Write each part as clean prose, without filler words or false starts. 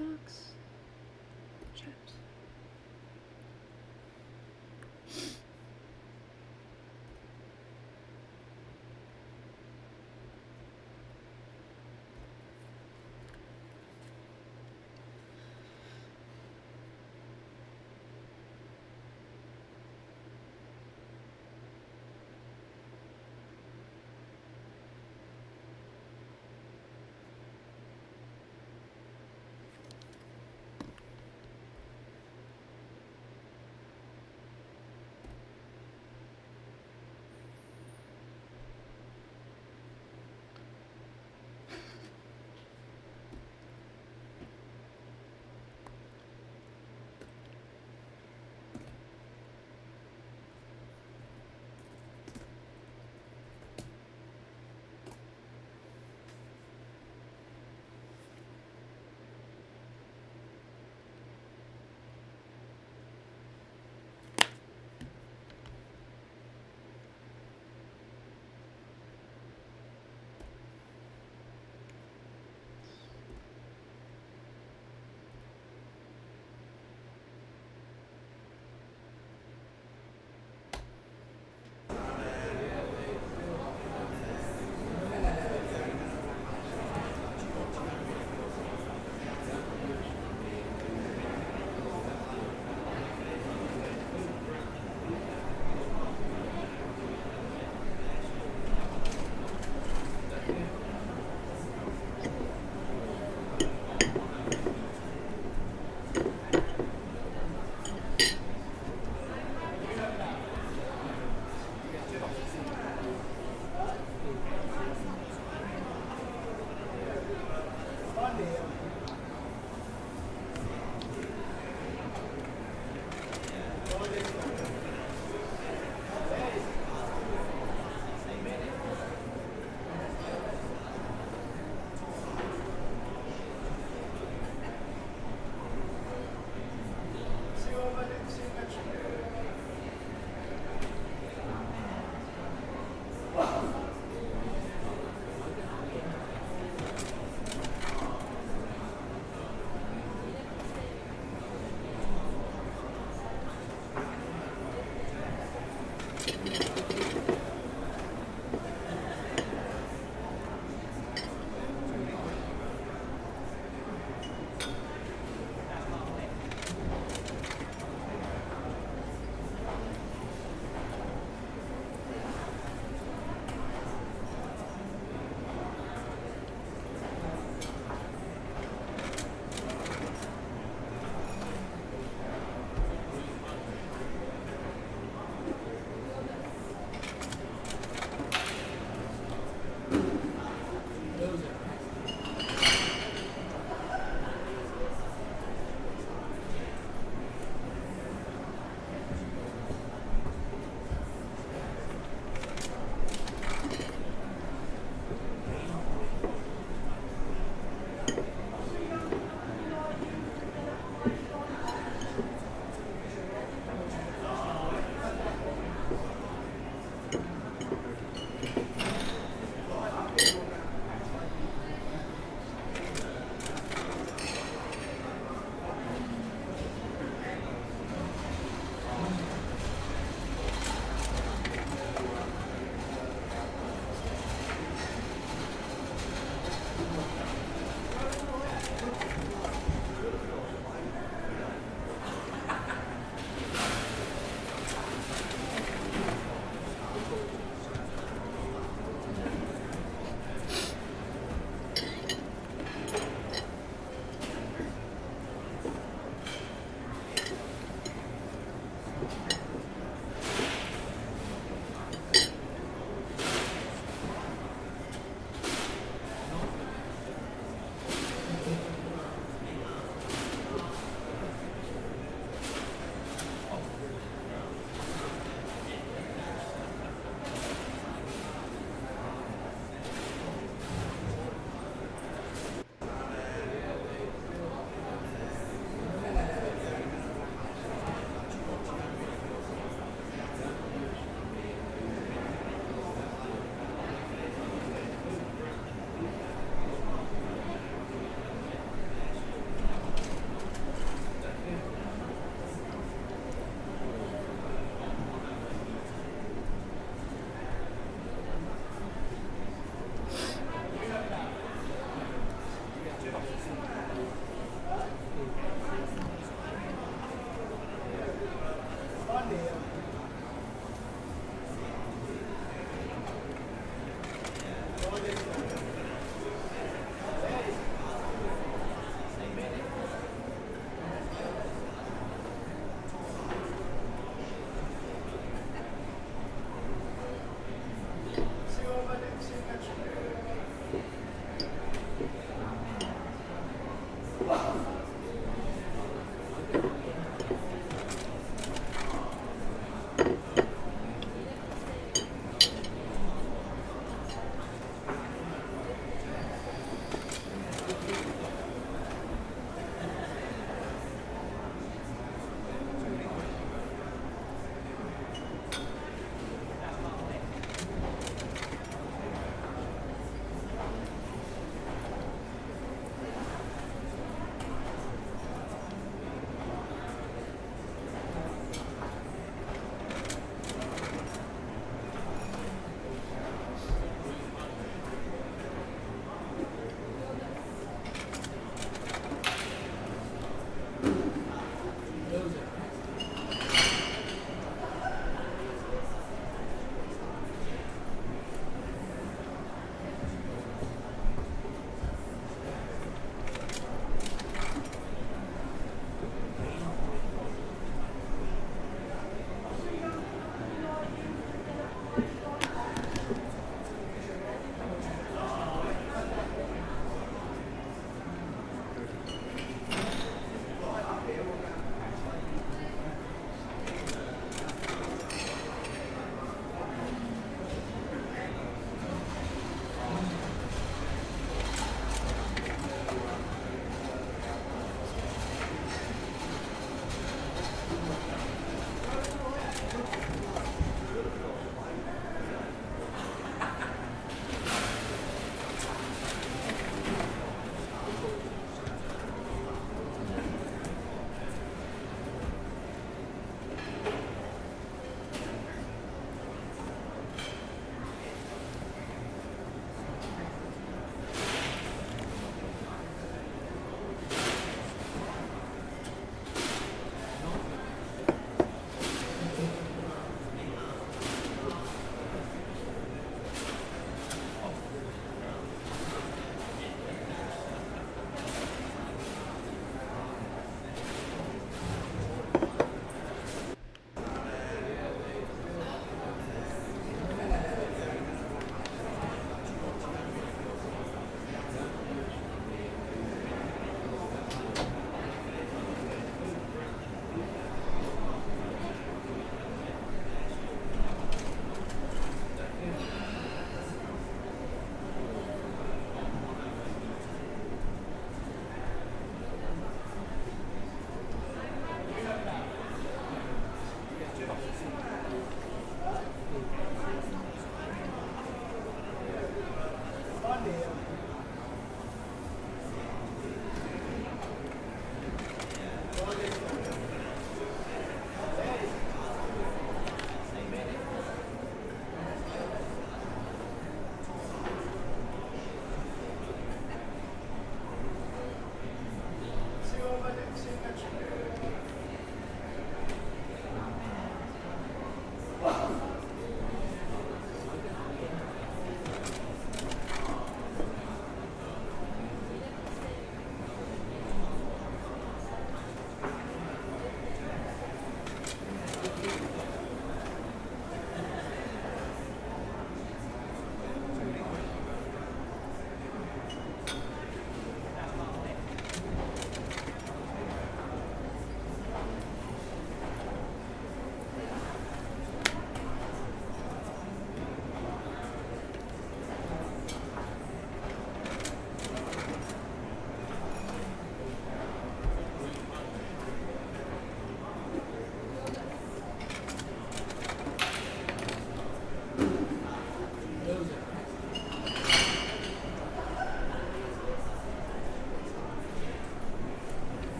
Docs. Chat.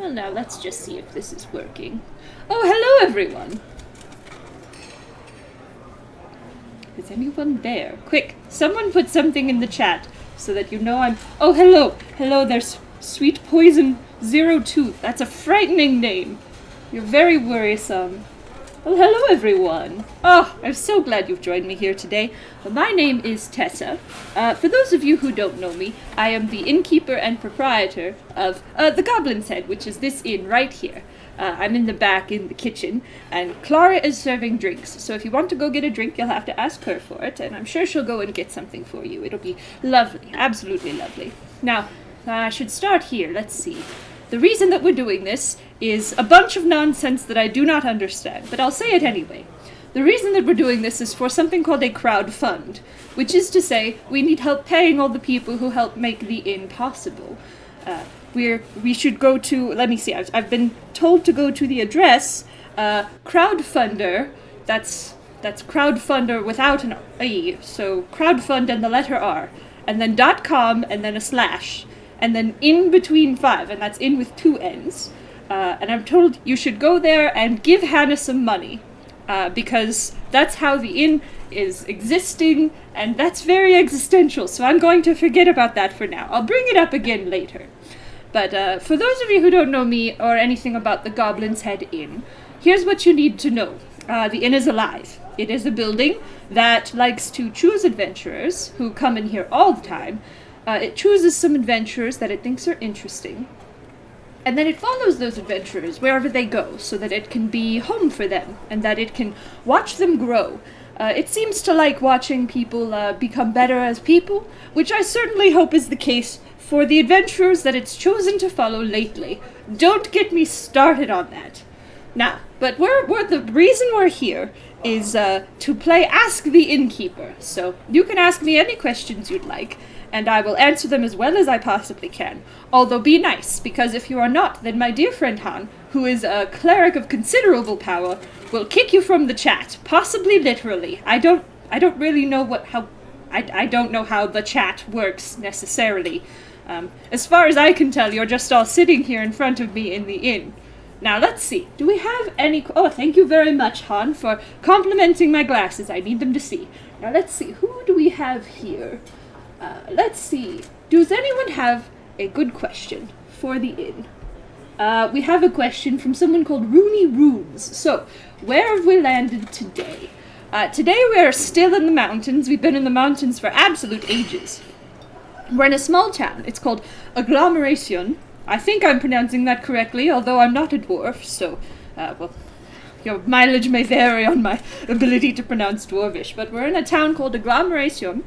Well, now let's just see if this is working. Oh, hello, everyone! Is anyone there? Quick, someone put something in the chat so that you know I'm... Oh, hello! Hello, there's Sweet Poison 02. That's a frightening name. You're very worrisome. Well, hello, everyone. Oh, I'm so glad you've joined me here today. Well, my name is Tessa. For those of you who don't know me, I am the innkeeper and proprietor of the Goblin's Head, which is this inn right here. I'm in the back in the kitchen, and Clara is serving drinks. So if you want to go get a drink, you'll have to ask her for it, and I'm sure she'll go and get something for you. It'll be lovely, absolutely lovely. Now, I should start here. Let's see. The reason that we're doing this is a bunch of nonsense that I do not understand, but I'll say it anyway. The reason that we're doing this is for something called a crowdfund, which is to say we need help paying all the people who help make the inn possible. We should go to, let me see, I've been told to go to the address, crowdfunder, that's crowdfunder without an E, so crowdfund and the letter R, and then .com and then a slash. And then in between 5, and that's in with 2 N's. And I'm told you should go there and give Hannah some money, because that's how the inn is existing, and that's very existential, so I'm going to forget about that for now. I'll bring it up again later. But for those of you who don't know me or anything about the Goblin's Head Inn, here's what you need to know. The inn is alive. It is a building that likes to choose adventurers who come in here all the time. It chooses some adventurers that it thinks are interesting, and then it follows those adventurers wherever they go, so that it can be home for them, and that it can watch them grow. It seems to like watching people become better as people, which I certainly hope is the case for the adventurers that it's chosen to follow lately. Don't get me started on that. Now, but the reason we're here is to play Ask the Innkeeper, so you can ask me any questions you'd like, and I will answer them as well as I possibly can. Although be nice, because if you are not, then my dear friend Han, who is a cleric of considerable power, will kick you from the chat, possibly literally. I don't really know I don't know how the chat works necessarily. As far as I can tell, you're just all sitting here in front of me in the inn. Now, let's see. Do we have any... Oh, thank you very much, Han, for complimenting my glasses. I need them to see. Now, let's see. Who do we have here? Let's see. Does anyone have a good question for the inn? We have a question from someone called Rooney Runes. So, where have we landed today? Today we are still in the mountains. We've been in the mountains for absolute ages. We're in a small town. It's called Agglomeration. I think I'm pronouncing that correctly, although I'm not a dwarf, so, well, your mileage may vary on my ability to pronounce Dwarvish, but we're in a town called Agglomeration,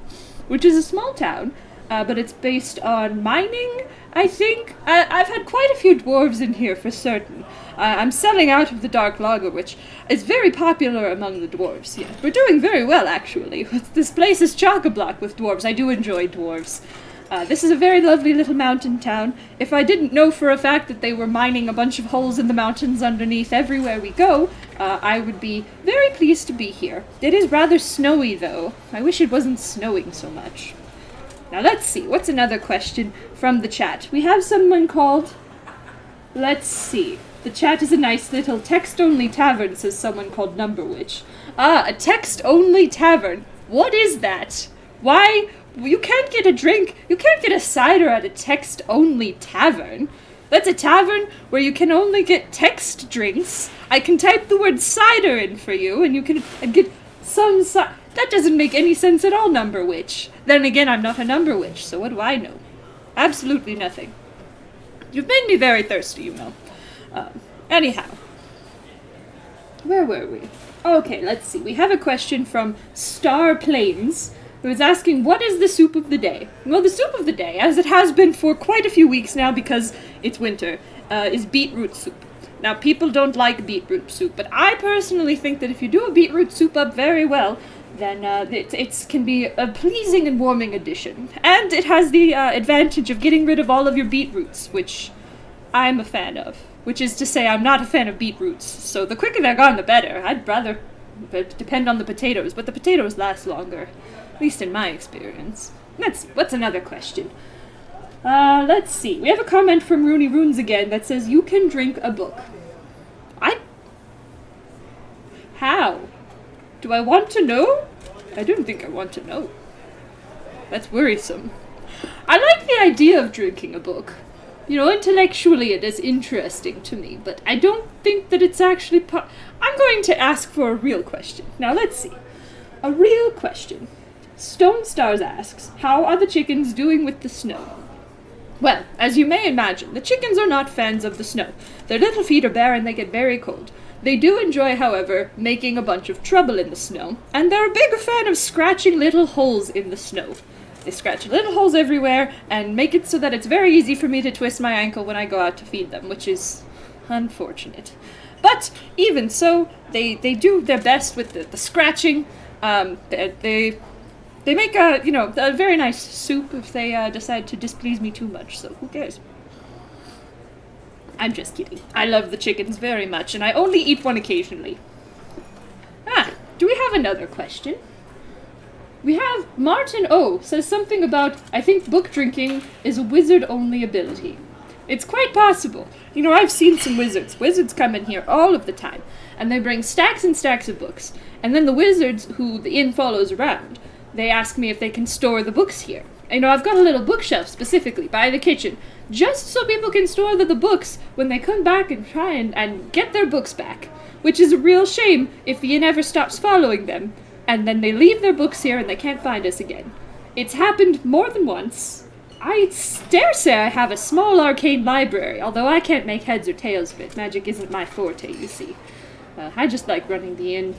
which is a small town, but it's based on mining, I think. I've had quite a few dwarves in here for certain. I'm selling out of the Dark Lager, which is very popular among the dwarves. Yeah, we're doing very well, actually. This place is chock-a-block with dwarves. I do enjoy dwarves. This is a very lovely little mountain town. If I didn't know for a fact that they were mining a bunch of holes in the mountains underneath everywhere we go, I would be very pleased to be here. It is rather snowy, though. I wish it wasn't snowing so much. Now let's see, what's another question from the chat? We have someone called... Let's see. The chat is a nice little text-only tavern, says someone called Numberwitch. Ah, a text-only tavern. What is that? Why... You can't get a drink, you can't get a cider at a text-only tavern. That's a tavern where you can only get text drinks. I can type the word cider in for you, and you can get some That doesn't make any sense at all, Numberwitch. Then again, I'm not a Numberwitch, so what do I know? Absolutely nothing. You've made me very thirsty, you know. Anyhow. Where were we? Okay, let's see. We have a question from Star Plains, who is asking, what is the soup of the day? Well, the soup of the day, as it has been for quite a few weeks now because it's winter, is beetroot soup. Now, people don't like beetroot soup, but I personally think that if you do a beetroot soup up very well, then it can be a pleasing and warming addition. And it has the advantage of getting rid of all of your beetroots, which I'm a fan of. Which is to say, I'm not a fan of beetroots, so the quicker they're gone, the better. I'd rather depend on the potatoes, but the potatoes last longer. At least in my experience. What's another question? Let's see. We have a comment from Rooney Runes again that says, you can drink a book. How? Do I want to know? I don't think I want to know. That's worrisome. I like the idea of drinking a book. You know, intellectually it is interesting to me, but I don't think that it's actually I'm going to ask for a real question. Now, let's see. A real question. Stone Stars asks, how are the chickens doing with the snow? Well, as you may imagine, the chickens are not fans of the snow. Their little feet are bare and they get very cold. They do enjoy, however, making a bunch of trouble in the snow, and they're a big fan of scratching little holes in the snow. They scratch little holes everywhere and make it so that it's very easy for me to twist my ankle when I go out to feed them, which is unfortunate. But even so, they do their best with the scratching. They make a very nice soup if they decide to displease me too much, so who cares? I'm just kidding. I love the chickens very much, and I only eat one occasionally. Do we have another question? We have Martin O. says something about, I think book drinking is a wizard-only ability. It's quite possible. You know, I've seen some wizards. Wizards come in here all of the time, and they bring stacks and stacks of books. And then the wizards who the inn follows around, they ask me if they can store the books here. You know, I've got a little bookshelf specifically by the kitchen, just so people can store the books when they come back and try and get their books back. Which is a real shame if the inn ever stops following them, and then they leave their books here and they can't find us again. It's happened more than once. I dare say I have a small arcane library, although I can't make heads or tails of it. Magic isn't my forte, you see. I just like running the inn.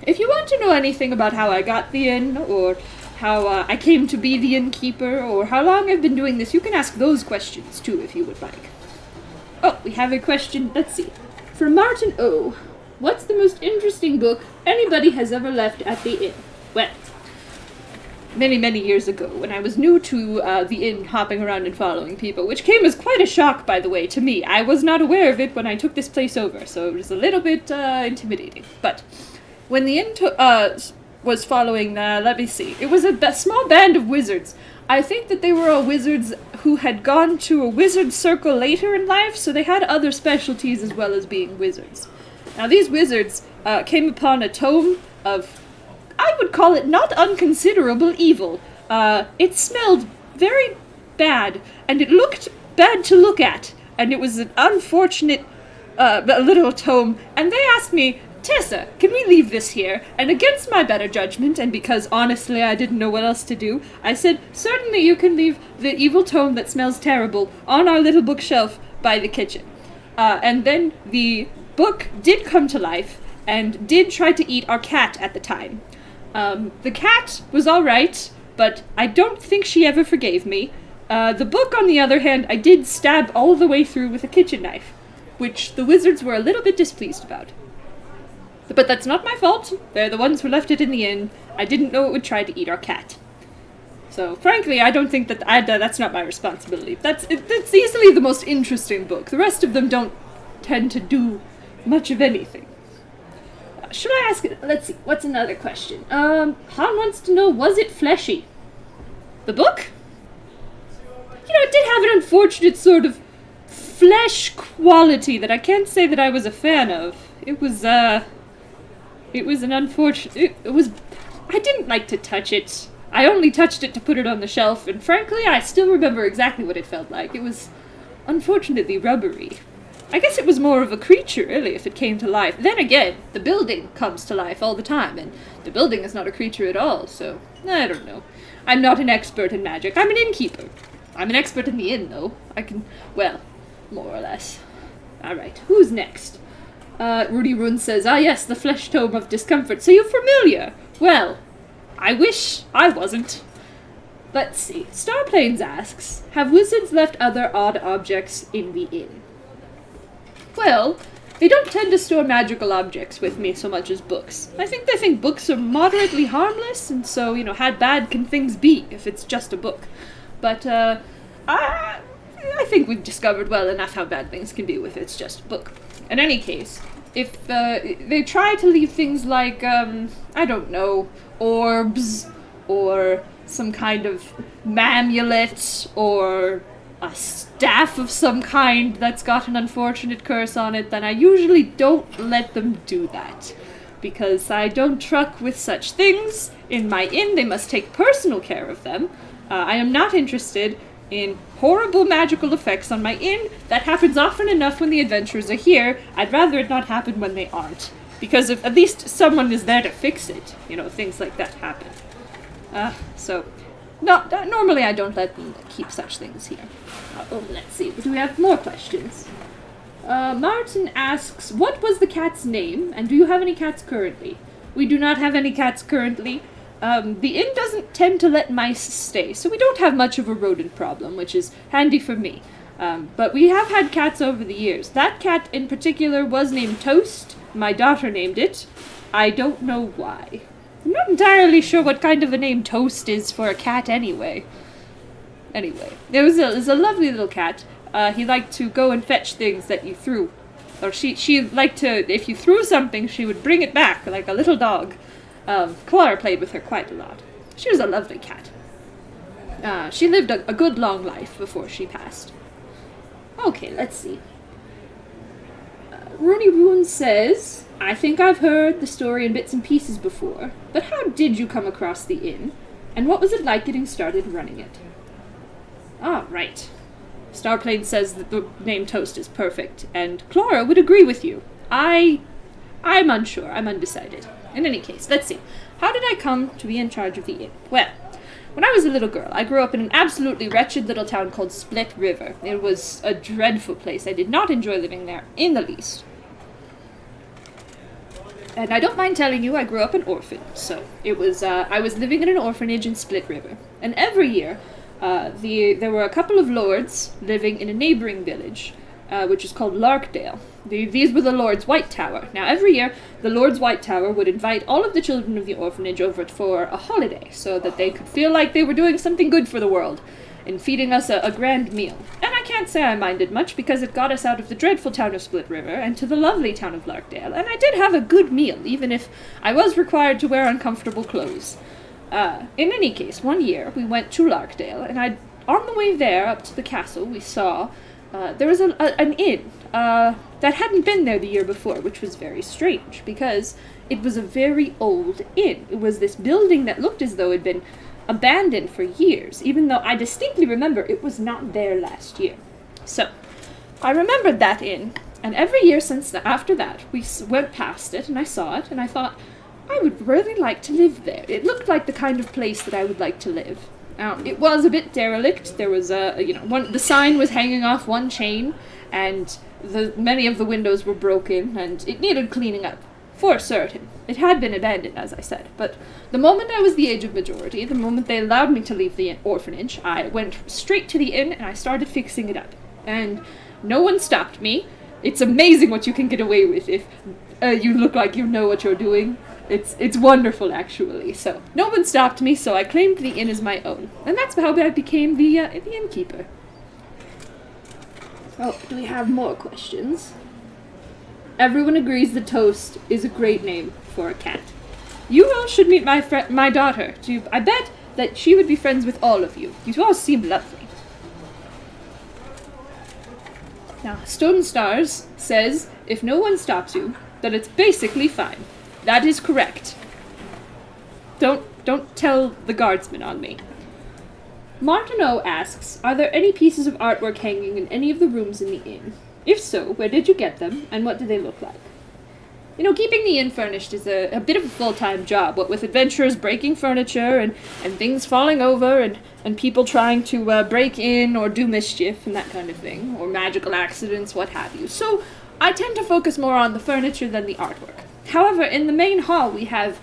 If you want to know anything about how I got the inn, or how I came to be the innkeeper, or how long I've been doing this, you can ask those questions too if you would like. Oh, we have a question, let's see. From Martin O. What's the most interesting book anybody has ever left at the inn? Well, many, many years ago, when I was new to the inn, hopping around and following people, which came as quite a shock, by the way, to me. I was not aware of it when I took this place over, so it was a little bit intimidating. But when the inn was following, let me see, it was a small band of wizards. I think that they were all wizards who had gone to a wizard circle later in life, so they had other specialties as well as being wizards. Now, these wizards came upon a tome of, I would call it not unconsiderable evil. It smelled very bad, and it looked bad to look at, and it was an unfortunate little tome, and they asked me, Tessa, can we leave this here? And against my better judgment, and because honestly I didn't know what else to do, I said, certainly you can leave the evil tome that smells terrible on our little bookshelf by the kitchen. And then the book did come to life, and did try to eat our cat at the time. The cat was alright, but I don't think she ever forgave me. The book, on the other hand, I did stab all the way through with a kitchen knife, which the wizards were a little bit displeased about. But that's not my fault. They're the ones who left it in the inn. I didn't know it would try to eat our cat. So, frankly, I don't think that that's not my responsibility. That's easily the most interesting book. The rest of them don't tend to do much of anything. Should I ask it? Let's see. What's another question? Han wants to know, was it fleshy? The book? You know, it did have an unfortunate sort of flesh quality that I can't say that I was a fan of. It was an unfortunate... I didn't like to touch it. I only touched it to put it on the shelf, and frankly, I still remember exactly what it felt like. It was unfortunately rubbery. I guess it was more of a creature, really, if it came to life. Then again, the building comes to life all the time, and the building is not a creature at all, so I don't know. I'm not an expert in magic. I'm an innkeeper. I'm an expert in the inn, though. I can, well, more or less. Alright, who's next? Rudy Rune says, yes, the flesh tome of discomfort. So you're familiar. Well, I wish I wasn't. Let's see. Starplanes asks, have wizards left other odd objects in the inn? Well, they don't tend to store magical objects with me so much as books. I think they think books are moderately harmless, and so, you know, how bad can things be if it's just a book? But, I think we've discovered well enough how bad things can be if it's just a book. In any case, if they try to leave things like, I don't know, orbs, or some kind of amulet or a staff of some kind that's got an unfortunate curse on it, then I usually don't let them do that. Because I don't truck with such things. In my inn, they must take personal care of them. I am not interested in horrible magical effects on my inn. That happens often enough when the adventurers are here. I'd rather it not happen when they aren't. Because if at least someone is there to fix it. Things like that happen. Normally I don't let them keep such things here. Let's see. Do we have more questions? Martin asks, what was the cat's name, and do you have any cats currently? We do not have any cats currently. The inn doesn't tend to let mice stay, so we don't have much of a rodent problem, which is handy for me. But we have had cats over the years. That cat in particular was named Toast. My daughter named it. I don't know why. I'm not entirely sure what kind of a name Toast is for a cat anyway. Anyway, it was a lovely little cat. He liked to go and fetch things that you threw. Or she liked to, if you threw something, she would bring it back like a little dog. Clara played with her quite a lot. She was a lovely cat. She lived a good long life before she passed. Okay, let's see. Rooney Ruin says, I think I've heard the story in bits and pieces before, but how did you come across the inn? And what was it like getting started running it? Right. Starplane says that the name Toast is perfect, and Clara would agree with you. I'm unsure. I'm undecided. In any case, let's see. How did I come to be in charge of the inn? Well, when I was a little girl, I grew up in an absolutely wretched little town called Split River. It was a dreadful place. I did not enjoy living there in the least. And I don't mind telling you, I grew up an orphan. So it was, I was living in an orphanage in Split River. And every year, there were a couple of lords living in a neighboring village, which is called Larkdale. These were the Lord's White Tower. Now, every year, the Lord's White Tower would invite all of the children of the orphanage over for a holiday, so that they could feel like they were doing something good for the world, and feeding us a grand meal. And I can't say I minded much, because it got us out of the dreadful town of Split River, and to the lovely town of Larkdale, and I did have a good meal, even if I was required to wear uncomfortable clothes. In any case, one year, we went to Larkdale, and on the way there, up to the castle, we saw, there was an inn, that hadn't been there the year before, which was very strange, because it was a very old inn. It was this building that looked as though it had been abandoned for years, even though I distinctly remember it was not there last year. So, I remembered that inn, and every year after that, we went past it, and I saw it, and I thought, I would really like to live there. It looked like the kind of place that I would like to live. Now, it was a bit derelict. There was the sign was hanging off one chain, and many of the windows were broken, and it needed cleaning up, for certain. It had been abandoned, as I said, but the moment I was the age of majority, the moment they allowed me to leave the orphanage, I went straight to the inn, and I started fixing it up. And no one stopped me. It's amazing what you can get away with if you look like you know what you're doing. It's wonderful, actually. So, no one stopped me, so I claimed the inn as my own. And that's how I became the innkeeper. Oh, do we have more questions? Everyone agrees that Toast is a great name for a cat. You all should meet my daughter. I bet that she would be friends with all of you. You all seem lovely. Now, Stone Stars says, if no one stops you, that it's basically fine. That is correct. Don't tell the guardsmen on me. Martineau asks, are there any pieces of artwork hanging in any of the rooms in the inn? If so, where did you get them, and what do they look like? Keeping the inn furnished is a bit of a full-time job, what with adventurers breaking furniture, and things falling over, and people trying to break in or do mischief, and that kind of thing, or magical accidents, what have you. So, I tend to focus more on the furniture than the artwork. However, in the main hall, we have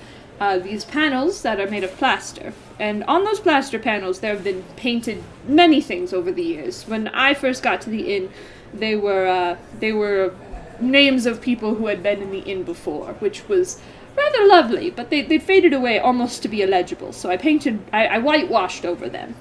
these panels that are made of plaster. And on those plaster panels, there have been painted many things over the years. When I first got to the inn, they were names of people who had been in the inn before, which was rather lovely, but they'd faded away almost to be illegible, so I whitewashed over them.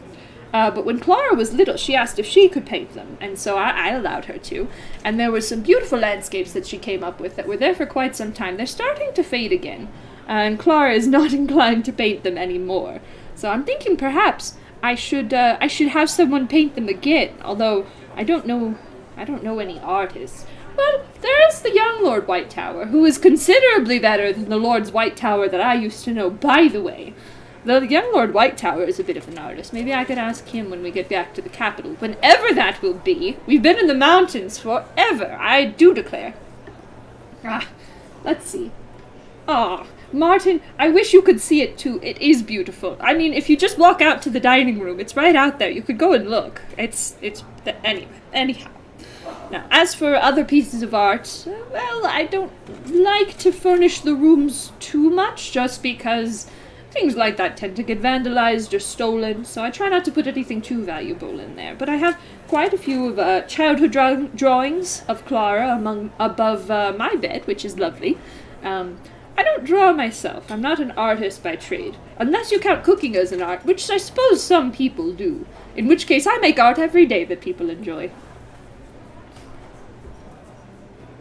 But when Clara was little, she asked if she could paint them, and so I allowed her to. And there were some beautiful landscapes that she came up with that were there for quite some time. They're starting to fade again, and Clara is not inclined to paint them anymore. So I'm thinking perhaps I should have someone paint them again, although I don't know any artists. Well, there is the young Lord Whitetower, who is considerably better than the Lord's Whitetower that I used to know, by the way. The young Lord Whitetower is a bit of an artist. Maybe I could ask him when we get back to the capital, whenever that will be. We've been in the mountains forever, I do declare. Let's see. Martin, I wish you could see it too. It is beautiful. I mean, if you just walk out to the dining room, it's right out there. You could go and look. Anyhow. Now, as for other pieces of art, well, I don't like to furnish the rooms too much, just because things like that tend to get vandalized or stolen, so I try not to put anything too valuable in there. But I have quite a few of childhood drawings of Clara above my bed, which is lovely. I don't draw myself. I'm not an artist by trade, unless you count cooking as an art, which I suppose some people do, in which case I make art every day that people enjoy.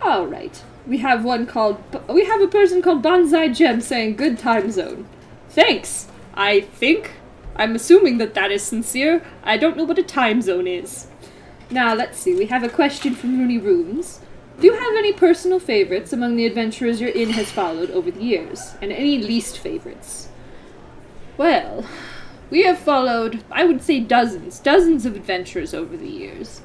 All right. We have a person called Bonsai Gem saying good time zone. Thanks. I'm assuming that is sincere. I don't know what a time zone is. Now, let's see. We have a question from Rooney Rooms. Do you have any personal favorites among the adventurers your inn has followed over the years? And any least favorites? Well, we have followed, I would say dozens of adventurers over the years.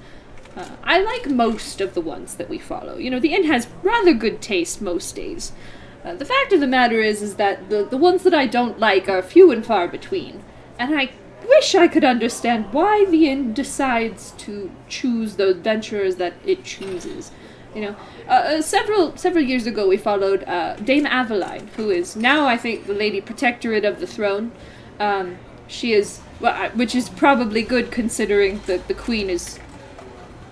I like most of the ones that we follow. You know, the inn has rather good taste most days. The fact of the matter is that the ones that I don't like are few and far between. And I wish I could understand why the inn decides to choose the adventurers that it chooses. You know, several years ago we followed Dame Aveline, who is now, I think, the Lady Protectorate of the Throne. She is, well, which is probably good considering that the Queen is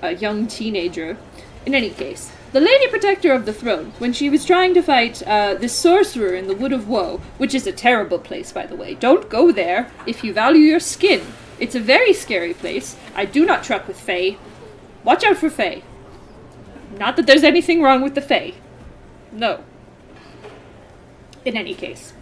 a young teenager. In any case, the Lady Protector of the Throne, when she was trying to fight this sorcerer in the Wood of Woe, which is a terrible place, by the way. Don't go there if you value your skin. It's a very scary place. I do not truck with Fae. Watch out for Fae. Not that there's anything wrong with the Fae. No. In any case.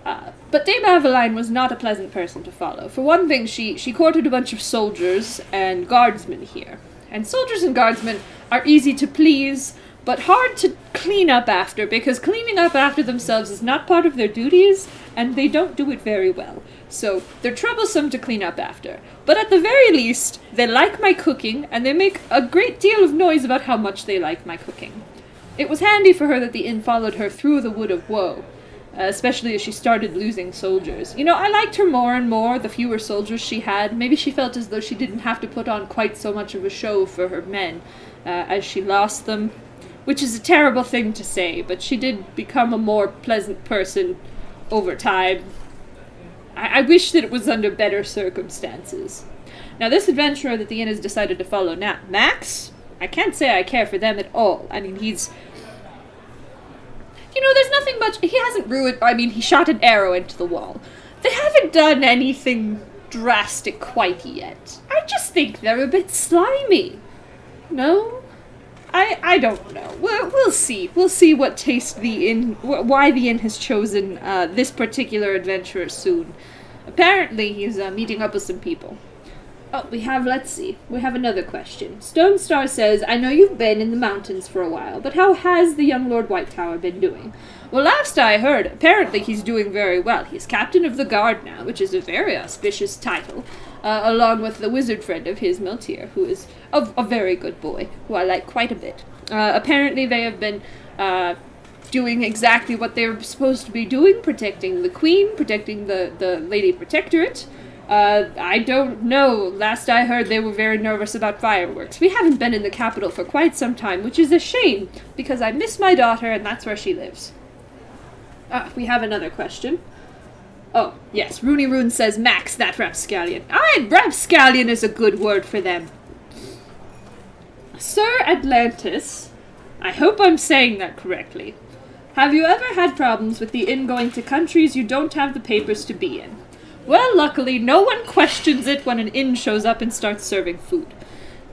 But Dame Aveline was not a pleasant person to follow. For one thing, she courted a bunch of soldiers and guardsmen here. And soldiers and guardsmen are easy to please, but hard to clean up after, because cleaning up after themselves is not part of their duties, and they don't do it very well. So, they're troublesome to clean up after. But at the very least, they like my cooking, and they make a great deal of noise about how much they like my cooking. It was handy for her that the inn followed her through the Wood of Woe, especially as she started losing soldiers. You know, I liked her more and more the fewer soldiers she had. Maybe she felt as though she didn't have to put on quite so much of a show for her men as she lost them, which is a terrible thing to say, but she did become a more pleasant person over time. I wish that it was under better circumstances. Now, this adventurer that the inn has decided to follow now, Max, I can't say I care for them at all. I mean, he's... You know, there's nothing much... He hasn't ruined... I mean, he shot an arrow into the wall. They haven't done anything drastic quite yet. I just think they're a bit slimy. No? I don't know. We'll see. We'll see what taste the inn... Why the inn has chosen this particular adventurer soon. Apparently, he's meeting up with some people. Oh, let's see. We have another question. Stone Star says, I know you've been in the mountains for a while, but how has the young Lord Whitetower been doing? Well, last I heard, apparently he's doing very well. He's captain of the guard now, which is a very auspicious title, along with the wizard friend of his, Meltier, who is a very good boy, who I like quite a bit. Apparently they have been doing exactly what they were supposed to be doing, protecting the Queen, protecting the Lady Protectorate. I don't know. Last I heard, they were very nervous about fireworks. We haven't been in the capital for quite some time, which is a shame, because I miss my daughter, and that's where she lives. We have another question. Oh, yes, Rooney Rune says, Max, that rapscallion. Rapscallion is a good word for them. Sir Atlantis, I hope I'm saying that correctly. Have you ever had problems with the inn going to countries you don't have the papers to be in? Well, luckily, no one questions it when an inn shows up and starts serving food.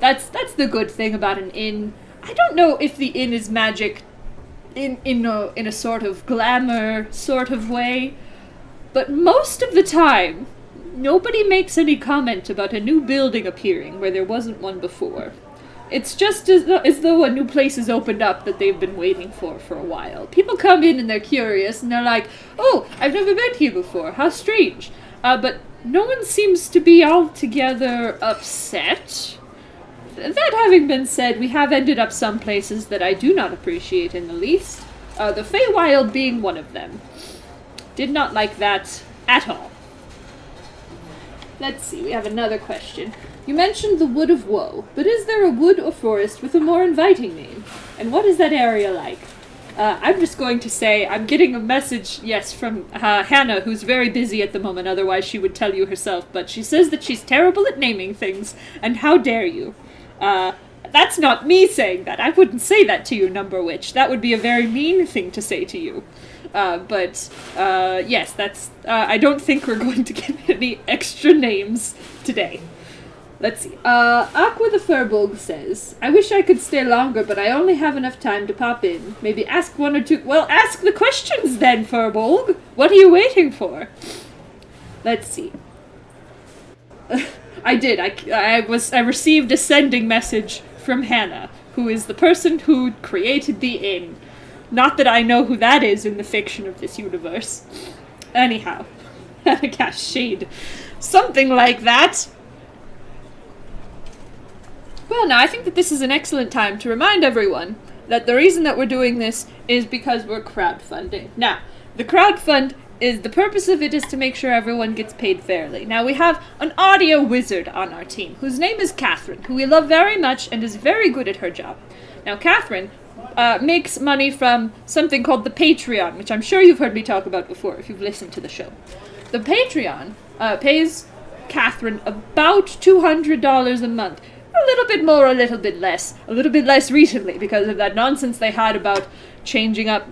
That's the good thing about an inn. I don't know if the inn is magic in a sort of glamour sort of way, but most of the time, nobody makes any comment about a new building appearing where there wasn't one before. It's just as though a new place has opened up that they've been waiting for a while. People come in and they're curious and they're like, oh, I've never been here before, how strange. But no one seems to be altogether upset. That having been said, we have ended up some places that I do not appreciate in the least. The Feywild being one of them. Did not like that at all. Let's see, we have another question. You mentioned the Wood of Woe, but is there a wood or forest with a more inviting name? And what is that area like? I'm just going to say I'm getting a message, yes, from Hannah, who's very busy at the moment, otherwise she would tell you herself, but she says that she's terrible at naming things, and how dare you? That's not me saying that. I wouldn't say that to you, Number Witch. That would be a very mean thing to say to you. Yes, that's, I don't think we're going to get any extra names today. Let's see. Aqua the Furbolg says, I wish I could stay longer, but I only have enough time to pop in. Maybe ask one or two... Well, ask the questions then, Furbolg! What are you waiting for? Let's see. I did. I received a sending message from Hannah, who is the person who created the inn. Not that I know who that is in the fiction of this universe. Anyhow. Hannah cast shade. Something like that. Well, now, I think that this is an excellent time to remind everyone that the reason that we're doing this is because we're crowdfunding. Now, the crowdfund is, the purpose of it is to make sure everyone gets paid fairly. Now, we have an audio wizard on our team, whose name is Catherine, who we love very much and is very good at her job. Now, Catherine makes money from something called the Patreon, which I'm sure you've heard me talk about before if you've listened to the show. The Patreon pays Catherine about $200 a month. A little bit more, a little bit less. A little bit less recently because of that nonsense they had about changing up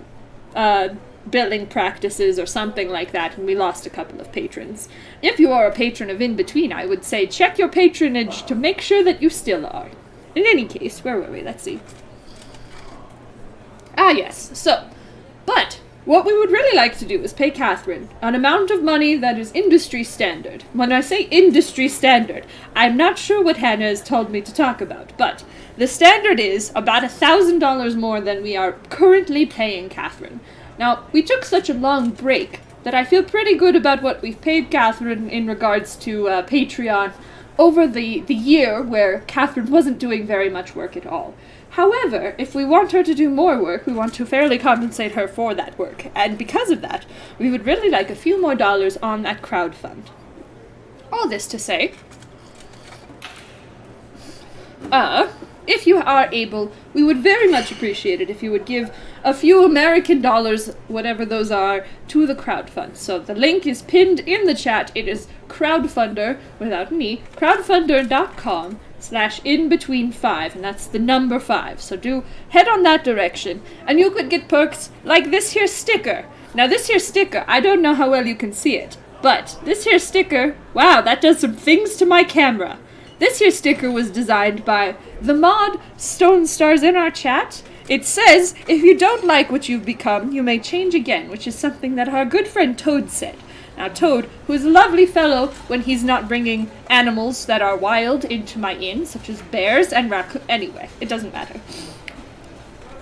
billing practices or something like that, and we lost a couple of patrons. If you are a patron of In Between, I would say check your patronage to make sure that you still are. In any case, where were we? Let's see. Ah, yes. So, but what we would really like to do is pay Catherine an amount of money that is industry standard. When I say industry standard, I'm not sure what Hannah has told me to talk about, but the standard is about $1,000 more than we are currently paying Catherine. Now, we took such a long break that I feel pretty good about what we've paid Catherine in regards to Patreon over the year where Catherine wasn't doing very much work at all. However, if we want her to do more work, we want to fairly compensate her for that work, and because of that, we would really like a few more dollars on that crowdfund. All this to say, if you are able, we would very much appreciate it if you would give a few American dollars, whatever those are, to the crowdfund. So the link is pinned in the chat. It is crowdfunder, without an E, crowdfunder.com/inbetween5, and that's the number 5. So do head on that direction, and you could get perks like this here sticker. Now this here sticker, I don't know how well you can see it, but this here sticker, wow, that does some things to my camera. This here sticker was designed by the mod Stone Stars in our chat. It says, if you don't like what you've become, you may change again, which is something that our good friend Toad said. Now Toad, who is a lovely fellow when he's not bringing animals that are wild into my inn, such as bears and raccoons. Anyway, it doesn't matter.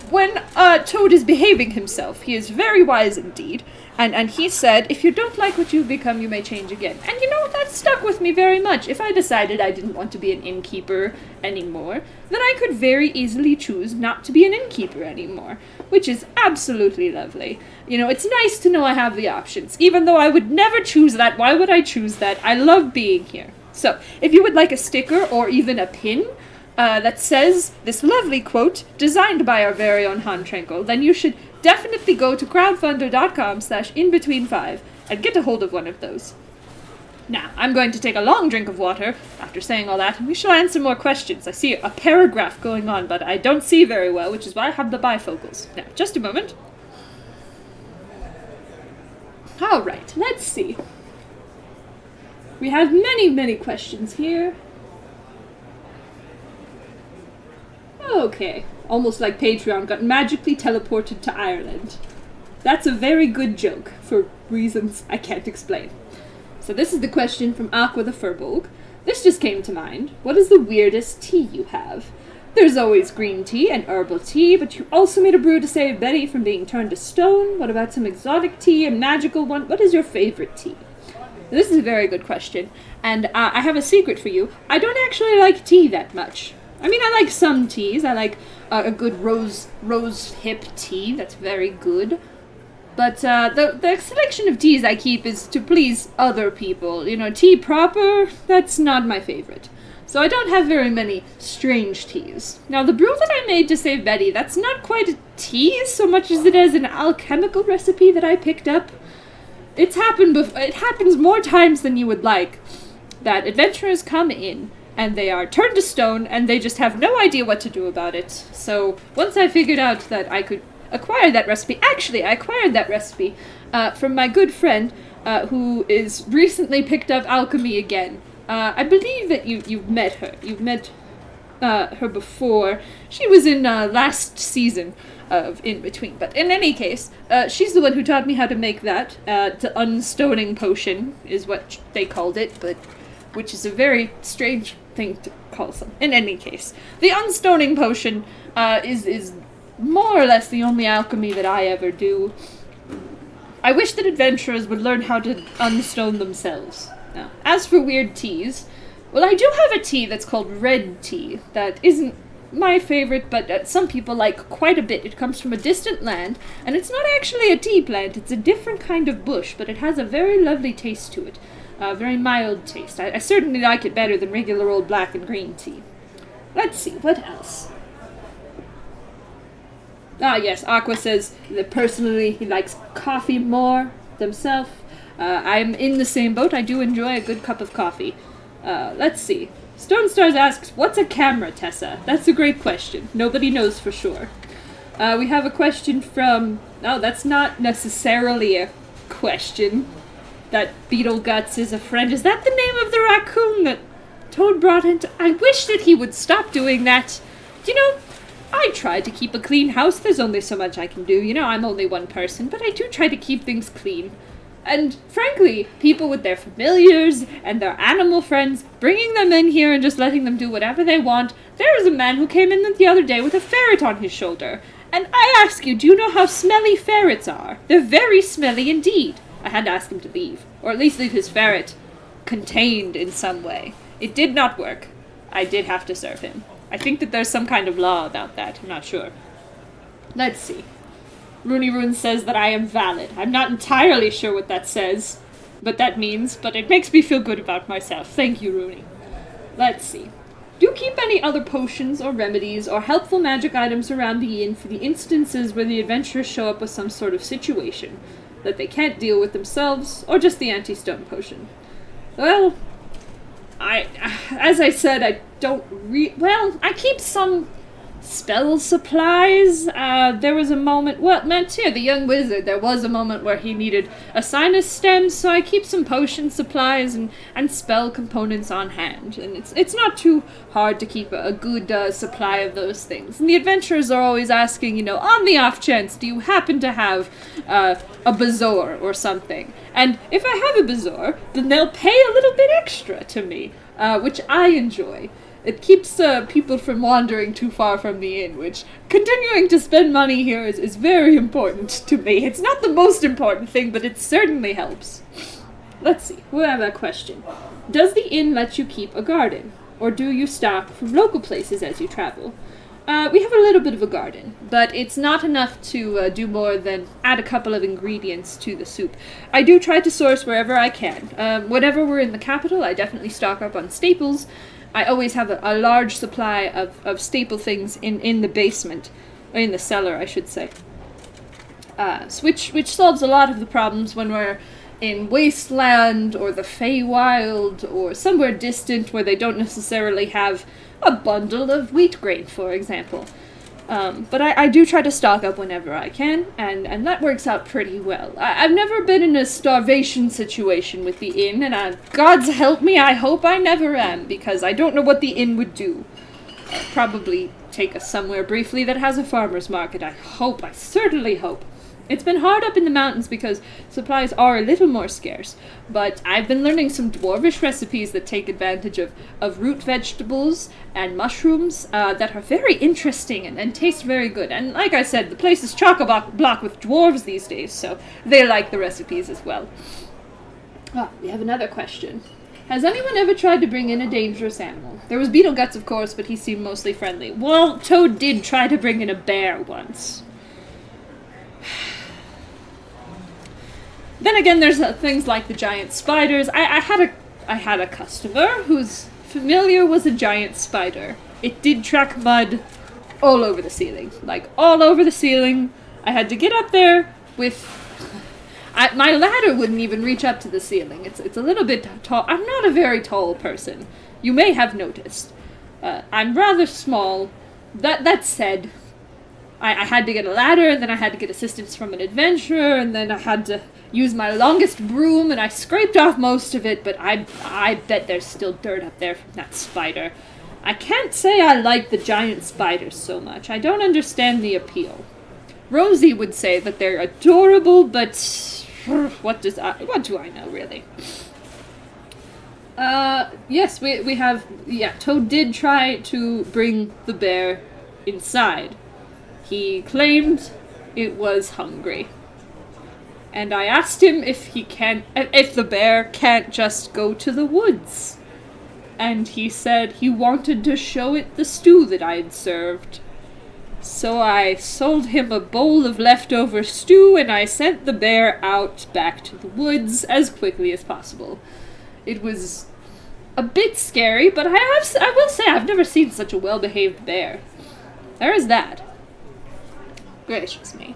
When Toad is behaving himself, he is very wise indeed, and he said, if you don't like what you've become, you may change again. And you know, that stuck with me very much. If I decided I didn't want to be an innkeeper anymore, then I could very easily choose not to be an innkeeper anymore, which is absolutely lovely. You know, it's nice to know I have the options. Even though I would never choose that, why would I choose that? I love being here. So, if you would like a sticker or even a pin that says this lovely quote, designed by our very own Han Tranquil, then you should definitely go to crowdfunder.com/inbetween5 and get a hold of one of those. Now, I'm going to take a long drink of water after saying all that, and we shall answer more questions. I see a paragraph going on, but I don't see very well, which is why I have the bifocals. Now, just a moment. Alright, let's see. We have many, many questions here. Okay, almost like Patreon got magically teleported to Ireland. That's a very good joke, for reasons I can't explain. So this is the question from Aqua the Furbolg. This just came to mind. What is the weirdest tea you have? There's always green tea and herbal tea, but you also made a brew to save Betty from being turned to stone. What about some exotic tea, a magical one? What is your favorite tea? This is a very good question, and I have a secret for you. I don't actually like tea that much. I mean, I like some teas. I like a good rose hip tea. That's very good. But the selection of teas I keep is to please other people. You know, tea proper, that's not my favorite. So I don't have very many strange teas. Now, the brew that I made to save Betty, that's not quite a tea so much as it is an alchemical recipe that I picked up. It happens more times than you would like, that adventurers come in, and they are turned to stone, and they just have no idea what to do about it. So, once I figured out that I could acquire that recipe, actually, I acquired that recipe from my good friend, who is recently picked up alchemy again. I believe that you've met her. You've met her before. She was in last season of In Between. But in any case, she's the one who taught me how to make that. The unstoning potion is what they called it, but which is a very strange thing to call something. In any case, the unstoning potion is more or less the only alchemy that I ever do. I wish that adventurers would learn how to unstone themselves. Now, as for weird teas, well, I do have a tea that's called red tea that isn't my favorite, but some people like quite a bit. It comes from a distant land, and it's not actually a tea plant. It's a different kind of bush, but it has a very lovely taste to it. A very mild taste. I certainly like it better than regular old black and green tea. Let's see, what else? Ah, yes, Aqua says that personally he likes coffee more himself. I'm in the same boat. I do enjoy a good cup of coffee. Let's see. Stone Stars asks, what's a camera, Tessa? That's a great question. Nobody knows for sure. We have a question from... Oh, that's not necessarily a question. That Beetle Guts is a friend. Is that the name of the raccoon that Toad brought into... I wish that he would stop doing that. You know, I try to keep a clean house. There's only so much I can do. You know, I'm only one person, but I do try to keep things clean. And, frankly, people with their familiars and their animal friends, bringing them in here and just letting them do whatever they want. There was a man who came in the other day with a ferret on his shoulder. And I ask you, do you know how smelly ferrets are? They're very smelly indeed. I had to ask him to leave, or at least leave his ferret contained in some way. It did not work. I did have to serve him. I think that there's some kind of law about that. I'm not sure. Let's see. Rooney Rune says that I am valid. I'm not entirely sure what that says, but it makes me feel good about myself. Thank you, Rooney. Let's see. Do you keep any other potions or remedies or helpful magic items around the inn for the instances where the adventurers show up with some sort of situation that they can't deal with themselves, or just the anti-stone potion? Well, as I said, I don't I keep some spell supplies. There was a moment, the young wizard, there was a moment where he needed a sinus stem, so I keep some potion supplies and spell components on hand. And it's not too hard to keep a good supply of those things. And the adventurers are always asking, you know, on the off chance, do you happen to have a bazaar or something? And if I have a bazaar, then they'll pay a little bit extra to me, which I enjoy. It keeps people from wandering too far from the inn, which continuing to spend money here is very important to me. It's not the most important thing, but it certainly helps. Let's see, we have a question. Does the inn let you keep a garden? Or do you stock from local places as you travel? We have a little bit of a garden, but it's not enough to do more than add a couple of ingredients to the soup. I do try to source wherever I can. Whenever we're in the capital, I definitely stock up on staples. I always have a large supply of staple things in the basement, or in the cellar, I should say. Which solves a lot of the problems when we're in Wasteland, or the Feywild, or somewhere distant where they don't necessarily have a bundle of wheat grain, for example. But I do try to stock up whenever I can, and that works out pretty well. I've never been in a starvation situation with the inn, and God's help me, I hope I never am, because I don't know what the inn would do. Probably take us somewhere briefly that has a farmer's market. I certainly hope. It's been hard up in the mountains because supplies are a little more scarce, but I've been learning some dwarvish recipes that take advantage of root vegetables and mushrooms that are very interesting and taste very good. And like I said, the place is chock-a-block with dwarves these days, so they like the recipes as well. We have another question. Has anyone ever tried to bring in a dangerous animal? There was Beetle Guts, of course, but he seemed mostly friendly. Well, Toad did try to bring in a bear once. Then again, there's things like the giant spiders. I had a customer whose familiar was a giant spider. It did track mud all over the ceiling. Like, all over the ceiling. I had to get up there with... my ladder wouldn't even reach up to the ceiling. It's a little bit tall. I'm not a very tall person. You may have noticed. I'm rather small. That said, I had to get a ladder, and then I had to get assistance from an adventurer, and then I had to use my longest broom, and I scraped off most of it, but I bet there's still dirt up there from that spider. I can't say I like the giant spiders so much. I don't understand the appeal. Rosie would say that they're adorable, but what do I know, really? Yes, we have, Toad did try to bring the bear inside. He claimed it was hungry. And I asked him if the bear can't just go to the woods. And he said he wanted to show it the stew that I had served. So I sold him a bowl of leftover stew, and I sent the bear out back to the woods as quickly as possible. It was a bit scary, but I will say I've never seen such a well-behaved bear. There is that. Gracious me.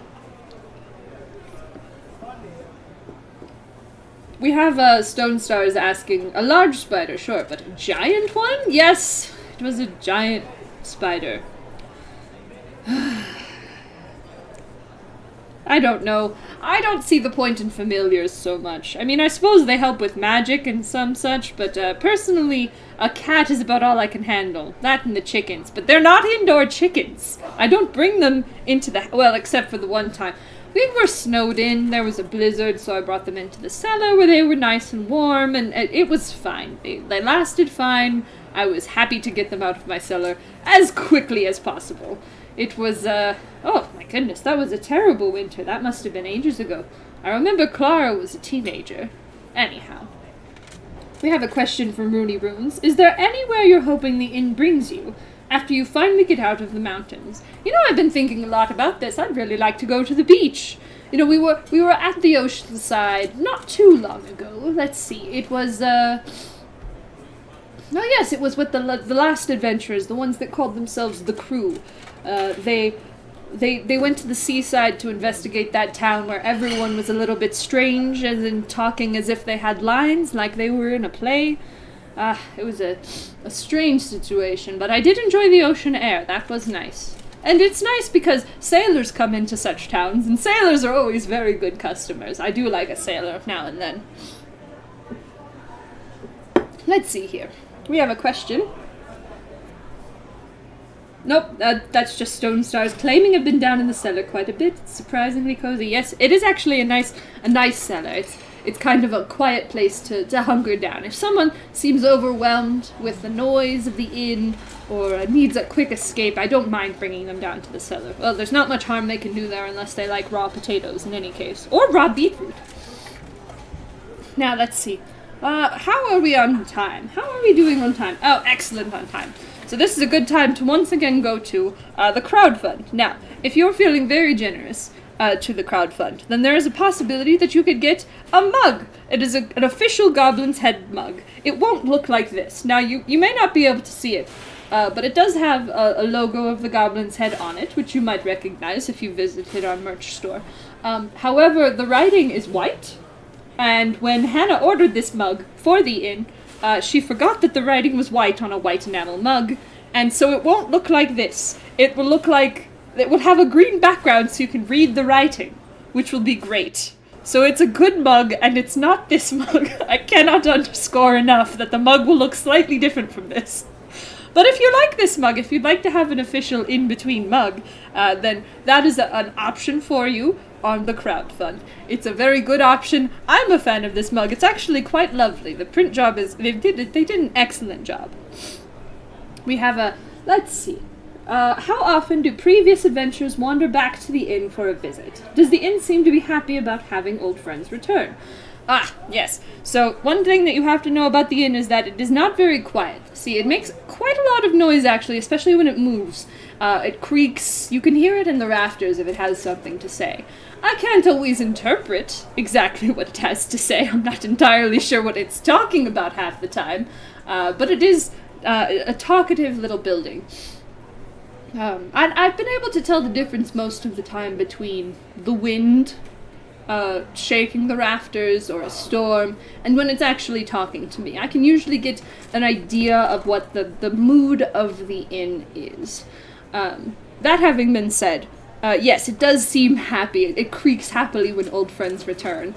We have Stone Stars asking, a large spider, sure, but a giant one? Yes, it was a giant spider. I don't know. I don't see the point in familiars so much. I mean, I suppose they help with magic and some such, but personally, a cat is about all I can handle. That and the chickens. But they're not indoor chickens. I don't bring them into the... Well, except for the one time. We were snowed in, there was a blizzard, so I brought them into the cellar where they were nice and warm, and it was fine. They lasted fine. I was happy to get them out of my cellar as quickly as possible. It was, oh my goodness, that was a terrible winter. That must have been ages ago. I remember Clara was a teenager. Anyhow. We have a question from Rooney Runes. Is there anywhere you're hoping the inn brings you after you finally get out of the mountains? You know, I've been thinking a lot about this. I'd really like to go to the beach. You know, we were at the ocean side not too long ago. Let's see. It was, oh yes, it was with the last adventurers, the ones that called themselves the Crew. They went to the seaside to investigate that town where everyone was a little bit strange, as in talking as if they had lines, like they were in a play. It was a strange situation, but I did enjoy the ocean air. That was nice. And it's nice because sailors come into such towns, and sailors are always very good customers. I do like a sailor now and then. Let's see here. We have a question. Nope, that's just Stone Stars claiming I've been down in the cellar quite a bit. It's surprisingly cozy. Yes, it is actually a nice cellar. It's kind of a quiet place to hunker down. If someone seems overwhelmed with the noise of the inn or needs a quick escape, I don't mind bringing them down to the cellar. Well, there's not much harm they can do there unless they like raw potatoes in any case. Or raw beetroot. Now, let's see. How are we on time? How are we doing on time? Oh, excellent on time. So this is a good time to once again go to the crowdfund. Now, if you're feeling very generous to the crowdfund, then there is a possibility that you could get a mug. It is an official Goblin's Head mug. It won't look like this. Now, you may not be able to see it, but it does have a logo of the Goblin's Head on it, which you might recognize if you visited our merch store. However, the writing is white, and when Hannah ordered this mug for the inn, she forgot that the writing was white on a white enamel mug, and so it won't look like this. It will look like... It will have a green background so you can read the writing, which will be great. So it's a good mug, and it's not this mug. I cannot underscore enough that the mug will look slightly different from this. But if you like this mug, if you'd like to have an official in-between mug, then that is an option for you. on the crowdfund. It's a very good option. I'm a fan of this mug. It's actually quite lovely. The print job is, they did an excellent job. We have a, let's see. How often do previous adventurers wander back to the inn for a visit? Does the inn seem to be happy about having old friends return? Ah, yes. So, one thing that you have to know about the inn is that it is not very quiet. See, it makes quite a lot of noise, actually, especially when it moves. It creaks. You can hear it in the rafters if it has something to say. I can't always interpret exactly what it has to say. I'm not entirely sure what it's talking about half the time. But it is a talkative little building. I've been able to tell the difference most of the time between the wind shaking the rafters or a storm, and when it's actually talking to me. I can usually get an idea of what the mood of the inn is. That having been said, yes, it does seem happy. It creaks happily when old friends return.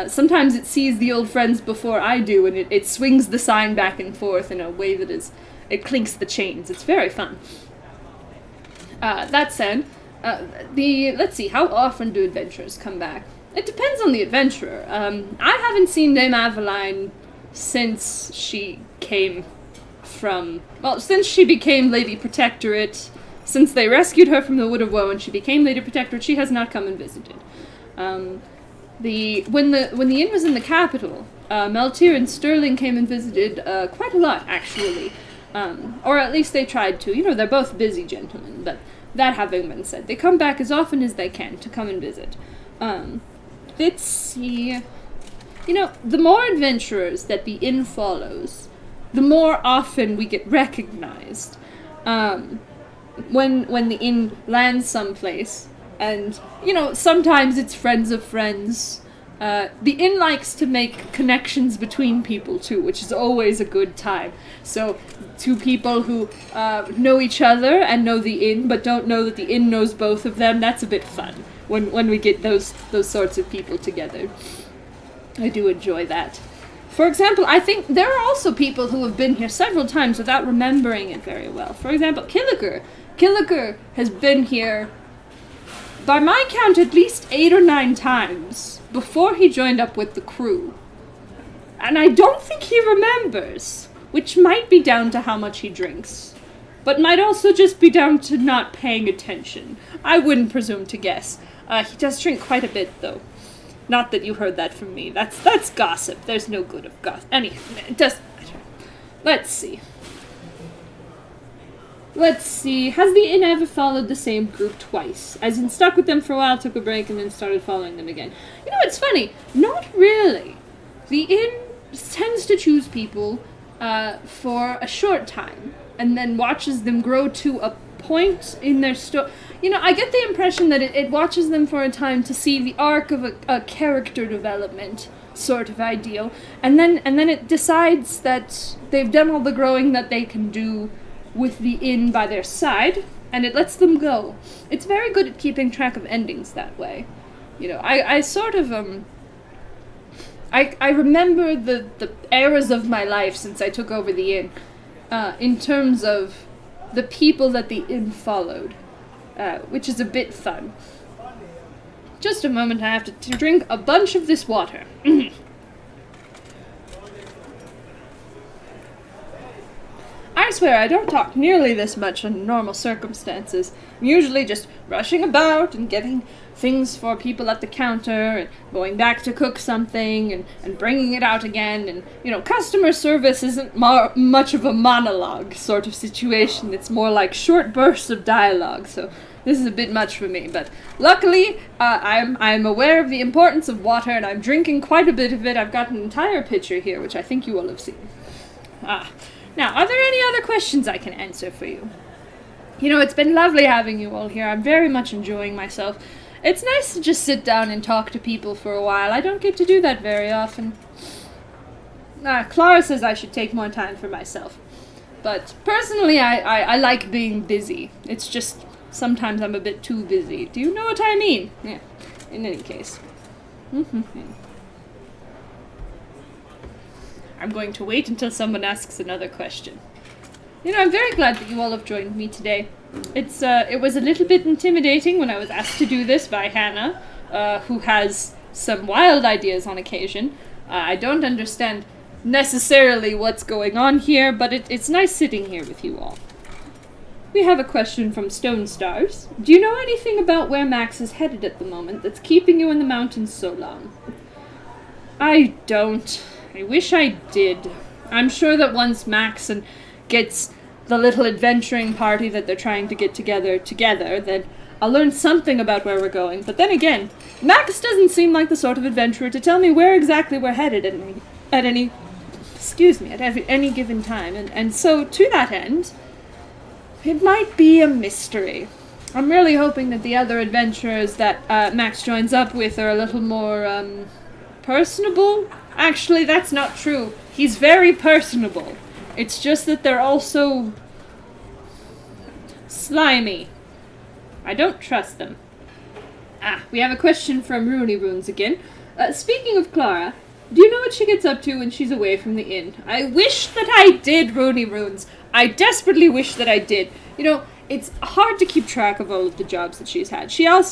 Sometimes it sees the old friends before I do, and it swings the sign back and forth in a way that is... It clinks the chains. It's very fun. That said, let's see, how often do adventurers come back? It depends on the adventurer. I haven't seen Dame Aveline since she came from... Well, since she became Lady Protectorate, since they rescued her from the Wood of Woe and she became Lady Protectorate, she has not come and visited. When the inn was in the capital, Meltier and Sterling came and visited quite a lot, actually. Or at least they tried to. You know, they're both busy gentlemen, but that having been said, they come back as often as they can to come and visit. Let's see... You know, the more adventurers that the inn follows, the more often we get recognized. When the inn lands someplace, and, you know, sometimes it's friends of friends. The inn likes to make connections between people, too, which is always a good time. So, two people who know each other and know the inn, but don't know that the inn knows both of them, that's a bit fun when we get those sorts of people together. I do enjoy that. For example, I think there are also people who have been here several times without remembering it very well. For example, Killiger. Killiger has been here, by my count, at least 8 or 9 times before he joined up with the crew. And I don't think he remembers, which might be down to how much he drinks, but might also just be down to not paying attention. I wouldn't presume to guess. He does drink quite a bit, though. Not that you heard that from me. That's gossip. There's no good of gossip. Anyway, it doesn't matter. Let's see. Has the inn ever followed the same group twice? As in, stuck with them for a while, took a break, and then started following them again. You know, it's funny. Not really. The inn tends to choose people for a short time, and then watches them grow to a point in their story. You know, I get the impression that it watches them for a time to see the arc of a character development sort of ideal, and then it decides that they've done all the growing that they can do with the inn by their side, and it lets them go. It's very good at keeping track of endings that way. You know, I sort of, I remember the eras of my life since I took over the inn, in terms of the people that the inn followed, which is a bit fun. Just a moment, I have to drink a bunch of this water. I swear, I don't talk nearly this much under normal circumstances. I'm usually just rushing about and getting things for people at the counter, and going back to cook something, and bringing it out again, and, you know, customer service isn't much of a monologue sort of situation. It's more like short bursts of dialogue, so this is a bit much for me, but luckily, I'm aware of the importance of water, and I'm drinking quite a bit of it. I've got an entire pitcher here, which I think you all have seen. Now, are there any other questions I can answer for you? You know, it's been lovely having you all here. I'm very much enjoying myself. It's nice to just sit down and talk to people for a while. I don't get to do that very often. Clara says I should take more time for myself. But personally, I like being busy. It's just, sometimes I'm a bit too busy. Do you know what I mean? Yeah, in any case. I'm going to wait until someone asks another question. You know, I'm very glad that you all have joined me today. It was a little bit intimidating when I was asked to do this by Hannah, who has some wild ideas on occasion. I don't understand necessarily what's going on here, but it's nice sitting here with you all. We have a question from Stone Stars. Do you know anything about where Max is headed at the moment that's keeping you in the mountains so long? I don't. I wish I did. I'm sure that once Max gets the little adventuring party that they're trying to get together, then I'll learn something about where we're going. But then again, Max doesn't seem like the sort of adventurer to tell me where exactly we're headed at any given time. And so, to that end, it might be a mystery. I'm really hoping that the other adventurers that Max joins up with are a little more, personable. Actually, that's not true. He's very personable. It's just that they're also slimy. I don't trust them. We have a question from Rooney Runes again. Speaking of Clara, do you know what she gets up to when she's away from the inn? I wish that I did, Rooney Runes. I desperately wish that I did. You know, it's hard to keep track of all of the jobs that she's had. She had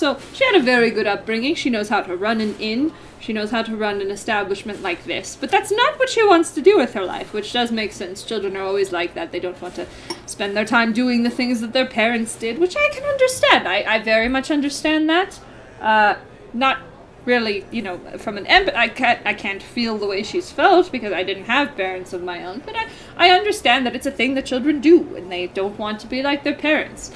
a very good upbringing. She knows how to run an inn. She knows how to run an establishment like this. But that's not what she wants to do with her life, which does make sense. Children are always like that. They don't want to spend their time doing the things that their parents did, which I can understand. I very much understand that. Not really, from an I can't feel the way she's felt because I didn't have parents of my own, but I understand that it's a thing that children do, and they don't want to be like their parents.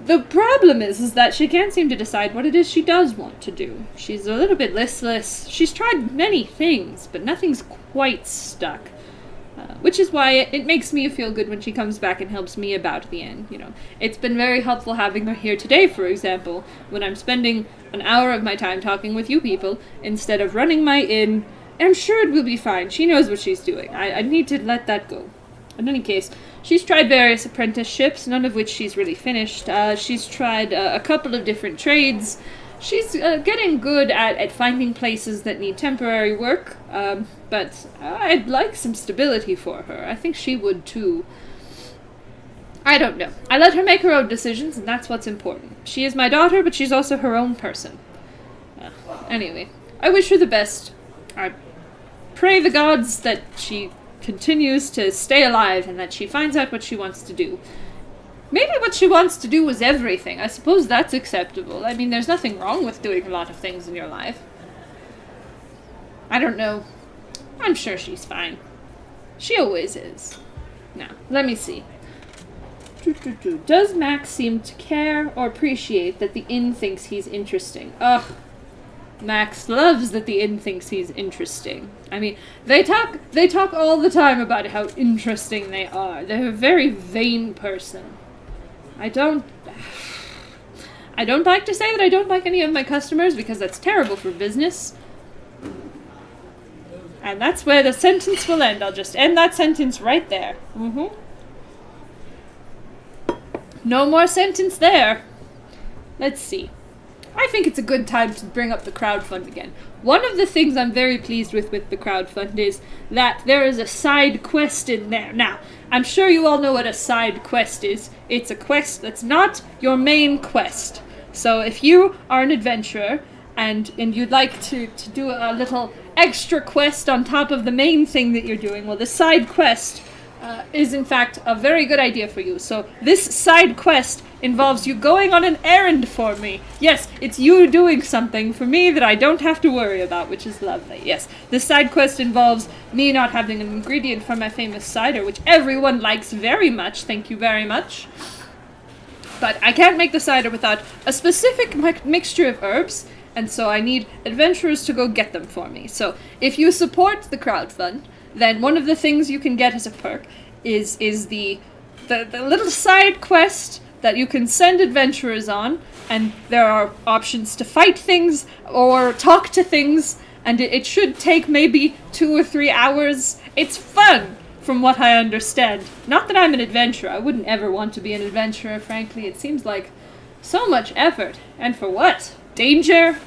The problem is that she can't seem to decide what it is she does want to do. She's a little bit listless. She's tried many things, but nothing's quite stuck. Which is why it makes me feel good when she comes back and helps me about the inn. It's been very helpful having her here today, for example, when I'm spending an hour of my time talking with you people instead of running my inn. I'm sure it will be fine. She knows what she's doing. I need to let that go. In any case, she's tried various apprenticeships, none of which she's really finished. She's tried a couple of different trades. She's getting good at finding places that need temporary work, but I'd like some stability for her. I think she would too. I don't know. I let her make her own decisions, and that's what's important. She is my daughter, but she's also her own person. Anyway, I wish her the best. I pray the gods that she continues to stay alive and that she finds out what she wants to do. Maybe what she wants to do was everything. I suppose that's acceptable. I mean, there's nothing wrong with doing a lot of things in your life. I don't know. I'm sure she's fine. She always is. Now, let me see. Does Max seem to care or appreciate that the inn thinks he's interesting? Ugh. Max loves that the inn thinks he's interesting. I mean, they talk all the time about how interesting they are. They're a very vain person. I don't like to say that I don't like any of my customers because that's terrible for business. And that's where the sentence will end. I'll just end that sentence right there. No more sentence there. Let's see. I think it's a good time to bring up the crowdfund again. One of the things I'm very pleased with the crowdfund is that there is a side quest in there. Now, I'm sure you all know what a side quest is. It's a quest that's not your main quest. So if you are an adventurer and you'd like to do a little extra quest on top of the main thing that you're doing, well, the side quest is in fact a very good idea for you. So this side quest involves you going on an errand for me. Yes, it's you doing something for me that I don't have to worry about, which is lovely. Yes, this side quest involves me not having an ingredient for my famous cider, which everyone likes very much. Thank you very much. But I can't make the cider without a specific mixture of herbs, and so I need adventurers to go get them for me. So if you support the crowdfund, then one of the things you can get as a perk is the little side quest that you can send adventurers on, and there are options to fight things or talk to things, and it should take maybe 2 or 3 hours. It's fun, from what I understand. Not that I'm an adventurer. I wouldn't ever want to be an adventurer, frankly. It seems like so much effort. And for what? Danger?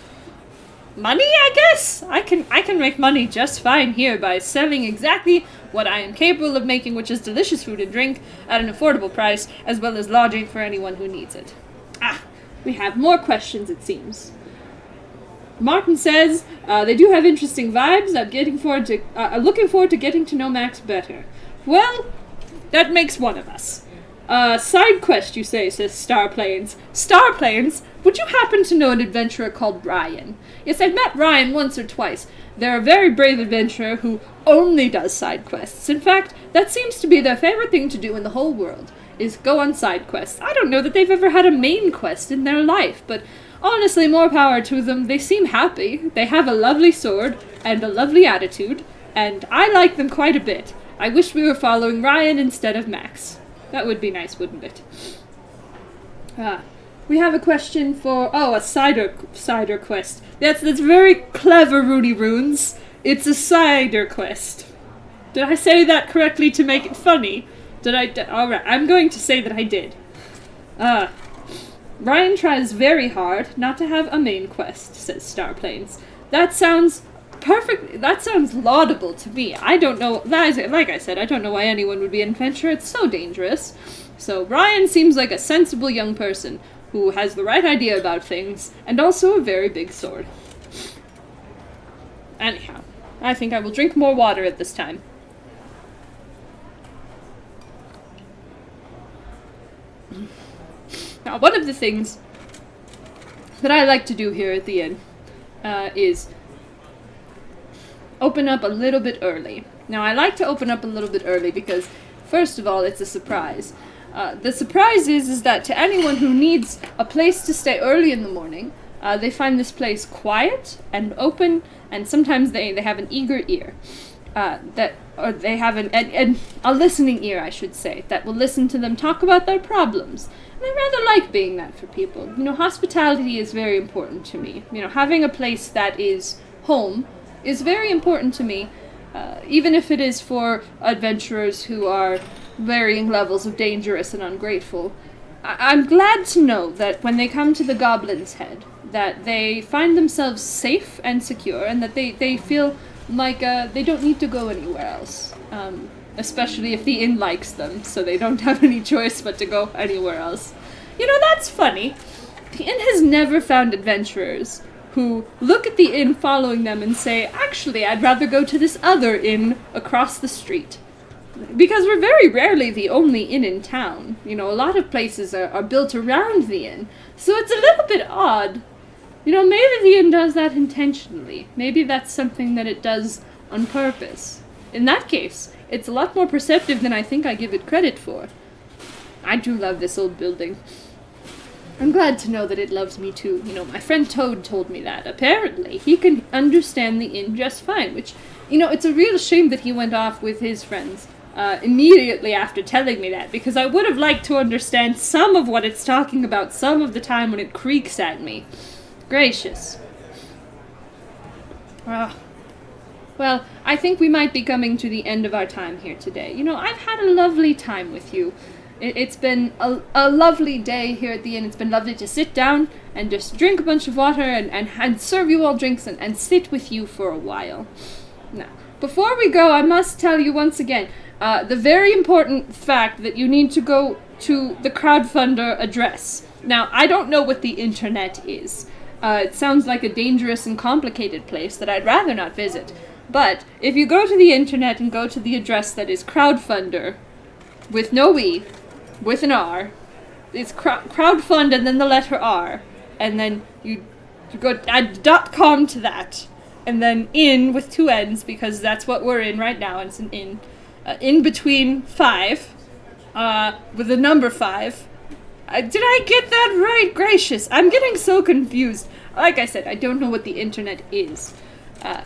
Money, I guess? I can make money just fine here by selling exactly what I am capable of making, which is delicious food and drink at an affordable price, as well as lodging for anyone who needs it. We have more questions, it seems. Martin says they do have interesting vibes. I'm looking forward to getting to know Max better. Well, that makes one of us. Side quest, you say, says Starplanes. Starplanes? Would you happen to know an adventurer called Ryan? Yes, I've met Ryan once or twice. They're a very brave adventurer who only does side quests. In fact, that seems to be their favorite thing to do in the whole world, is go on side quests. I don't know that they've ever had a main quest in their life, but honestly, more power to them. They seem happy. They have a lovely sword and a lovely attitude, and I like them quite a bit. I wish we were following Ryan instead of Max. That would be nice, wouldn't it? We have a question for... Oh, a cider quest. That's very clever, Rudy Runes. It's a cider quest. Did I say that correctly to make it funny? Alright, I'm going to say that I did. Ryan tries very hard not to have a main quest, says Starplanes. That sounds laudable to me. I don't know, like I said, I don't know why anyone would be an adventurer. It's so dangerous. So Ryan seems like a sensible young person who has the right idea about things, and also a very big sword. Anyhow, I think I will drink more water at this time. Now, one of the things that I like to do here at the inn is open up a little bit early. Now, I like to open up a little bit early because, first of all, it's a surprise. The surprise is that to anyone who needs a place to stay early in the morning, they find this place quiet and open, and sometimes they have an eager ear. They have a listening ear, I should say, that will listen to them talk about their problems. And I rather like being that for people. You know, hospitality is very important to me. You know, having a place that is home is very important to me, even if it is for adventurers who are varying levels of dangerous and ungrateful. I'm glad to know that when they come to the Goblin's Head, that they find themselves safe and secure, and that they feel like they don't need to go anywhere else. Especially if the inn likes them, so they don't have any choice but to go anywhere else. You know, that's funny. The inn has never found adventurers who look at the inn following them and say, actually, I'd rather go to this other inn across the street. Because we're very rarely the only inn in town. You know, a lot of places are built around the inn, so it's a little bit odd. You know, maybe the inn does that intentionally. Maybe that's something that it does on purpose. In that case, it's a lot more perceptive than I think I give it credit for. I do love this old building. I'm glad to know that it loves me too. You know, my friend Toad told me that. Apparently, he can understand the inn just fine, which, you know, it's a real shame that he went off with his friends immediately after telling me that, because I would have liked to understand some of what it's talking about some of the time when it creaks at me. Gracious. Well, I think we might be coming to the end of our time here today. You know, I've had a lovely time with you. It's been a lovely day here at the inn. It's been lovely to sit down and just drink a bunch of water and serve you all drinks and sit with you for a while. Now, before we go, I must tell you once again, the very important fact that you need to go to the crowdfunder address. Now, I don't know what the internet is. It sounds like a dangerous and complicated place that I'd rather not visit. But if you go to the internet and go to the address that is crowdfunder, with no E, with an R, it's crowdfund and then the letter R, and then you go add .com to that, and then in with two N's, because that's what we're in right now, and it's an in between 5, with the number 5. Did I get that right? Gracious, I'm getting so confused. Like I said, I don't know what the internet is.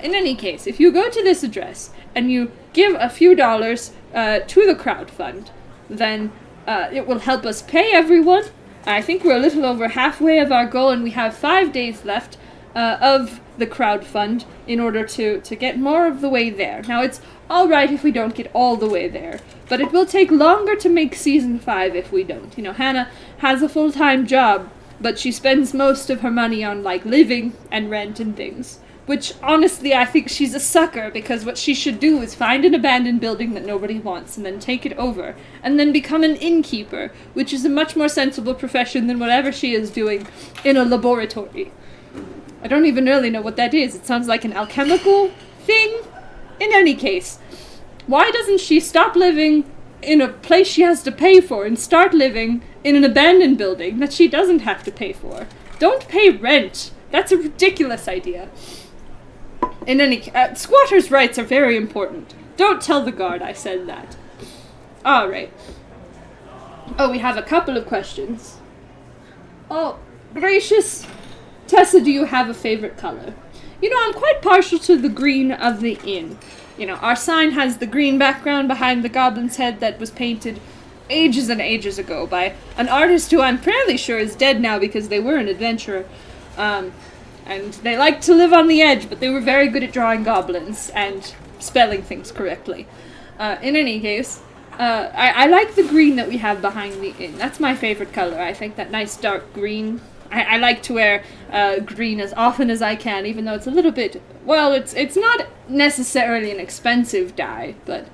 In any case, if you go to this address and you give a few dollars to the crowdfund, then it will help us pay everyone. I think we're a little over halfway of our goal, and we have 5 days left of the crowdfund in order to get more of the way there. Now, it's alright if we don't get all the way there, but it will take longer to make Season 5 if we don't. You know, Hannah has a full-time job, but she spends most of her money on, like, living and rent and things. Which, honestly, I think she's a sucker, because what she should do is find an abandoned building that nobody wants, and then take it over, and then become an innkeeper, which is a much more sensible profession than whatever she is doing in a laboratory. I don't even really know what that is. It sounds like an alchemical thing. In any case, why doesn't she stop living in a place she has to pay for and start living in an abandoned building that she doesn't have to pay for? Don't pay rent. That's a ridiculous idea. In any squatters' rights are very important. Don't tell the guard I said that. Alright. Oh, we have a couple of questions. Oh, gracious. Tessa, do you have a favorite color? You know, I'm quite partial to the green of the inn. You know, our sign has the green background behind the goblin's head that was painted ages and ages ago by an artist who I'm fairly sure is dead now because they were an adventurer. And they liked to live on the edge, but they were very good at drawing goblins and spelling things correctly. In any case, I like the green that we have behind the inn. That's my favorite color. I think that nice dark green. I like to wear green as often as I can, even though it's a little bit... Well, it's not necessarily an expensive dye, but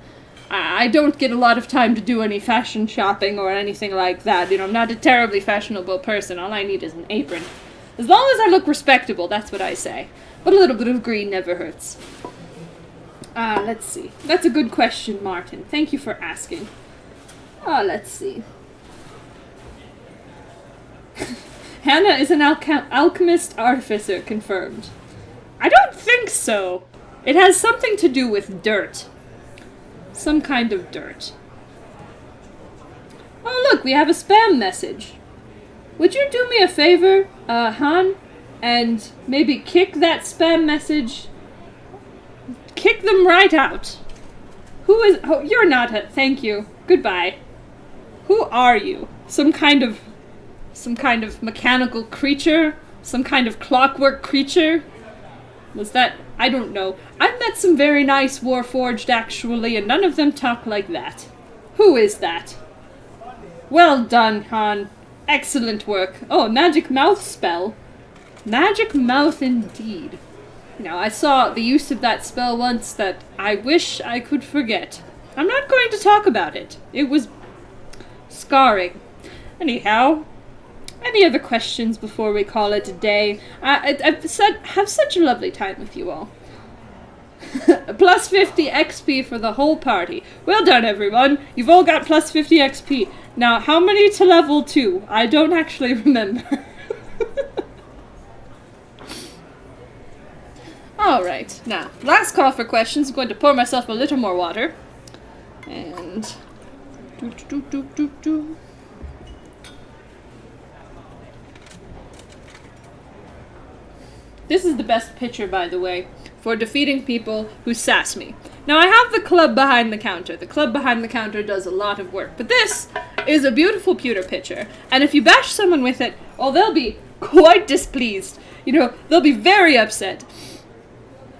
I don't get a lot of time to do any fashion shopping or anything like that. You know, I'm not a terribly fashionable person. All I need is an apron. As long as I look respectable, that's what I say. But a little bit of green never hurts. Let's see. That's a good question, Martin. Thank you for asking. Let's see. Hannah is an alchemist artificer, confirmed. I don't think so. It has something to do with dirt. Some kind of dirt. Oh, look, we have a spam message. Would you do me a favor, Han, and maybe kick that spam message? Kick them right out. Who is... Oh, you're not a... Thank you. Goodbye. Who are you? Some kind of mechanical creature? Some kind of clockwork creature? Was that... I don't know. I've met some very nice Warforged, actually, and none of them talk like that. Who is that? Well done, Han. Excellent work. Oh, a magic mouth spell. Magic mouth indeed. Now, I saw the use of that spell once that I wish I could forget. I'm not going to talk about it. It was scarring. Anyhow, any other questions before we call it a day? I've have such a lovely time with you all. Plus 50 XP for the whole party. Well done, everyone. You've all got plus 50 XP. Now, how many to level 2? I don't actually remember. Alright, now, last call for questions. I'm going to pour myself a little more water. And... This is the best picture, by the way, for defeating people who sass me. Now, I have the club behind the counter. The club behind the counter does a lot of work. But this is a beautiful pewter pitcher. And if you bash someone with it, well, they'll be quite displeased. You know, they'll be very upset.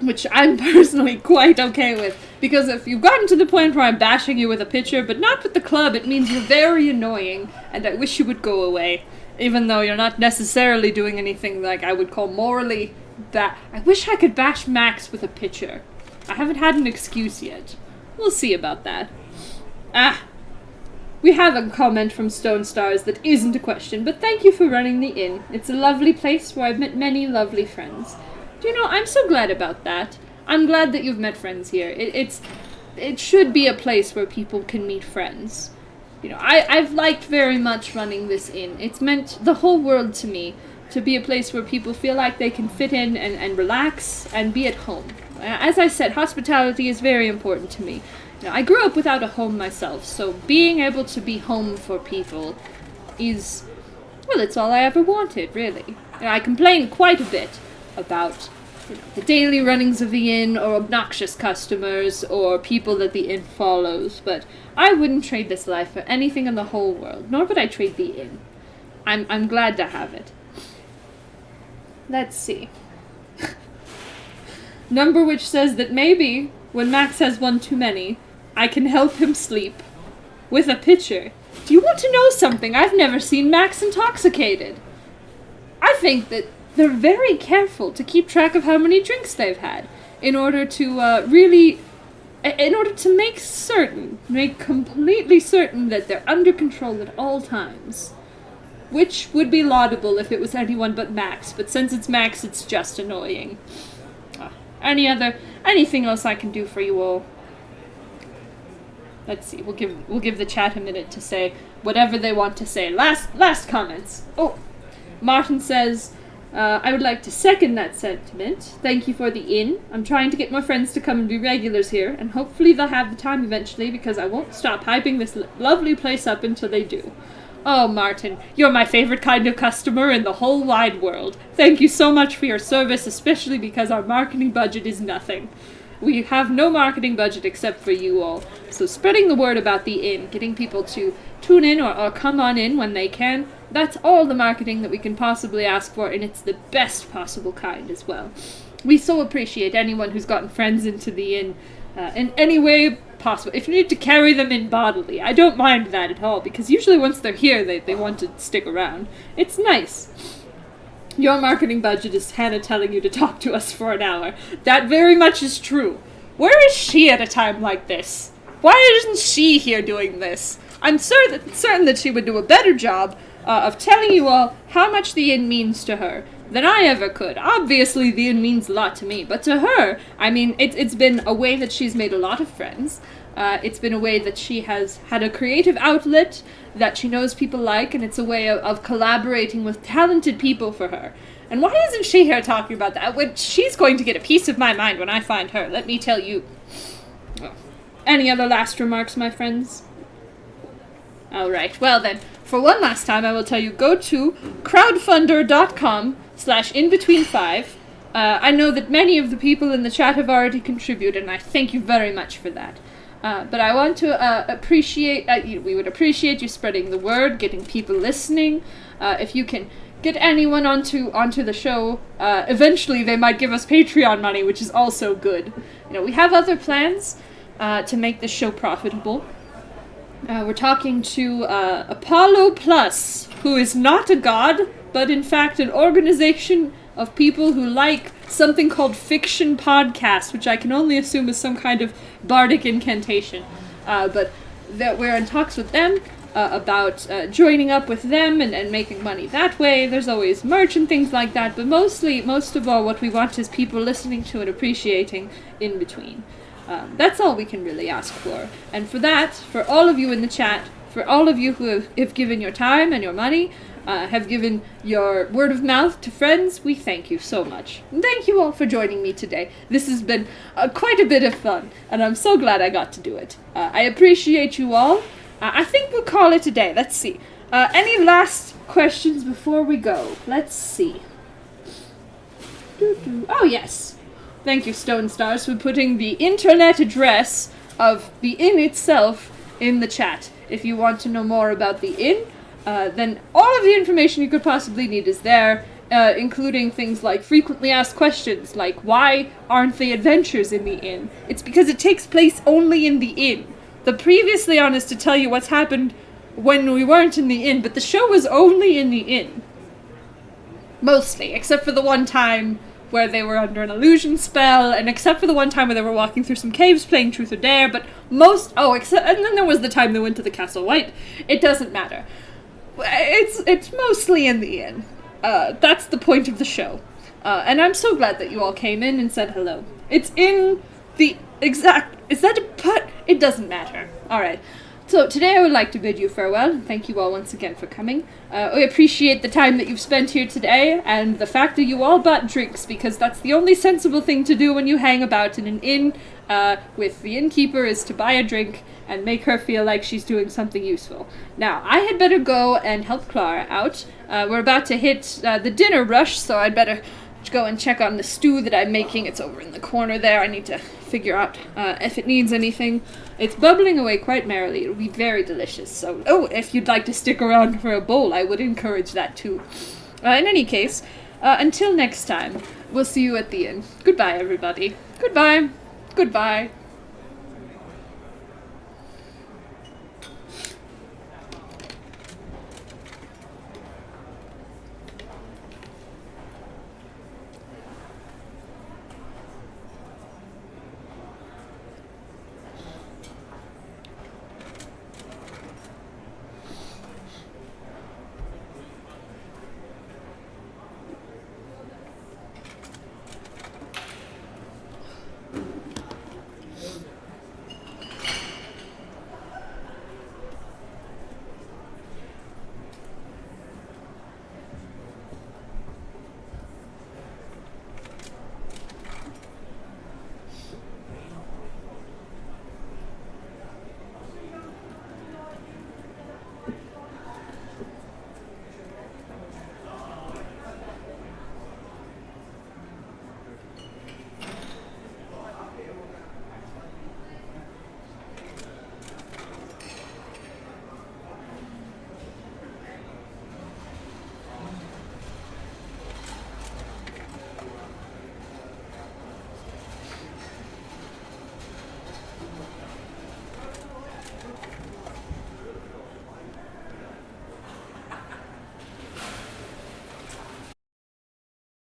Which I'm personally quite okay with. Because if you've gotten to the point where I'm bashing you with a pitcher, but not with the club, it means you're very annoying. And I wish you would go away. Even though you're not necessarily doing anything like I would call morally bad. I wish I could bash Max with a pitcher. I haven't had an excuse yet. We'll see about that. We have a comment from Stone Stars that isn't a question, but thank you for running the inn. It's a lovely place where I've met many lovely friends. Do you know, I'm so glad about that. I'm glad that you've met friends here. It should be a place where people can meet friends. You know, I've liked very much running this inn. It's meant the whole world to me, to be a place where people feel like they can fit in and relax and be at home. As I said, hospitality is very important to me. You know, I grew up without a home myself, so being able to be home for people is, well, it's all I ever wanted, really. You know, I complain quite a bit about, you know, the daily runnings of the inn, or obnoxious customers, or people that the inn follows, but I wouldn't trade this life for anything in the whole world, nor would I trade the inn. I'm glad to have it. Let's see. Number which says that maybe, when Max has one too many, I can help him sleep. With a pitcher. Do you want to know something? I've never seen Max intoxicated. I think that they're very careful to keep track of how many drinks they've had, in order to make completely certain that they're under control at all times. which would be laudable if it was anyone but Max, but since it's Max, it's just annoying. Anything else I can do for you all? Let's see, we'll give the chat a minute to say whatever they want to say. Last comments. Oh, Martin says, I would like to second that sentiment. Thank you for the inn. I'm trying to get more friends to come and be regulars here, and hopefully they'll have the time eventually, because I won't stop hyping this lovely place up until they do. Oh, Martin, you're my favorite kind of customer in the whole wide world. Thank you so much for your service, especially because our marketing budget is nothing. We have no marketing budget except for you all. So spreading the word about the inn, getting people to tune in or come on in when they can, that's all the marketing that we can possibly ask for, and it's the best possible kind as well. We so appreciate anyone who's gotten friends into the inn in any way possible. If you need to carry them in bodily, I don't mind that at all, because usually once they're here, they want to stick around. It's nice. Your marketing budget is Hannah telling you to talk to us for an hour. That very much is true. Where is she at a time like this? Why isn't she here doing this? I'm certain that she would do a better job of telling you all how much the inn means to her than I ever could. Obviously, the inn means a lot to me, but to her, I mean, it's been a way that she's made a lot of friends. It's been a way that she has had a creative outlet that she knows people like, and it's a way of collaborating with talented people for her. And why isn't she here talking about that? She's going to get a piece of my mind when I find her, let me tell you. Oh. Any other last remarks, my friends? Alright, well then, for one last time, I will tell you, go to crowdfunder.com/inbetween5. I know that many of the people in the chat have already contributed, and I thank you very much for that. But I want to we would appreciate you spreading the word, getting people listening. If you can get anyone onto the show, eventually they might give us Patreon money, which is also good. You know, we have other plans to make this show profitable. We're talking to Apollo Plus, who is not a god, but in fact an organization of people who like something called fiction podcast, which I can only assume is some kind of bardic incantation. But that we're in talks with them about joining up with them and making money that way. There's always merch and things like that, but most of all, what we want is people listening to and appreciating in between. That's all we can really ask for. And for that, for all of you in the chat, for all of you who have given your time and your money, have given your word of mouth to friends, we thank you so much. And thank you all for joining me today. This has been quite a bit of fun, and I'm so glad I got to do it. I appreciate you all. I think we'll call it a day. Let's see. Any last questions before we go? Let's see. Oh, yes. Thank you, Stone Stars, for putting the internet address of the inn itself in the chat. If you want to know more about the inn, then all of the information you could possibly need is there, including things like frequently asked questions, like why aren't the adventures in the inn? It's because it takes place only in the inn. The previously on is to tell you what's happened when we weren't in the inn, but the show was only in the inn. Mostly, except for the one time where they were under an illusion spell, and except for the one time where they were walking through some caves playing Truth or Dare, but and then there was the time they went to the Castle White. It doesn't matter. It's mostly in the inn. That's the point of the show. And I'm so glad that you all came in and said hello. It's in the exact... Is that a put? It doesn't matter. Alright. So today I would like to bid you farewell, and thank you all once again for coming. I appreciate the time that you've spent here today, and the fact that you all bought drinks, because that's the only sensible thing to do when you hang about in an inn with the innkeeper, is to buy a drink and make her feel like she's doing something useful. Now, I had better go and help Clara out. We're about to hit the dinner rush, so I'd better go and check on the stew that I'm making. It's over in the corner there. I need to figure out if it needs anything. It's bubbling away quite merrily. It'll be very delicious. So, if you'd like to stick around for a bowl, I would encourage that too. In any case, until next time, we'll see you at the inn. Goodbye, everybody. Goodbye. Goodbye.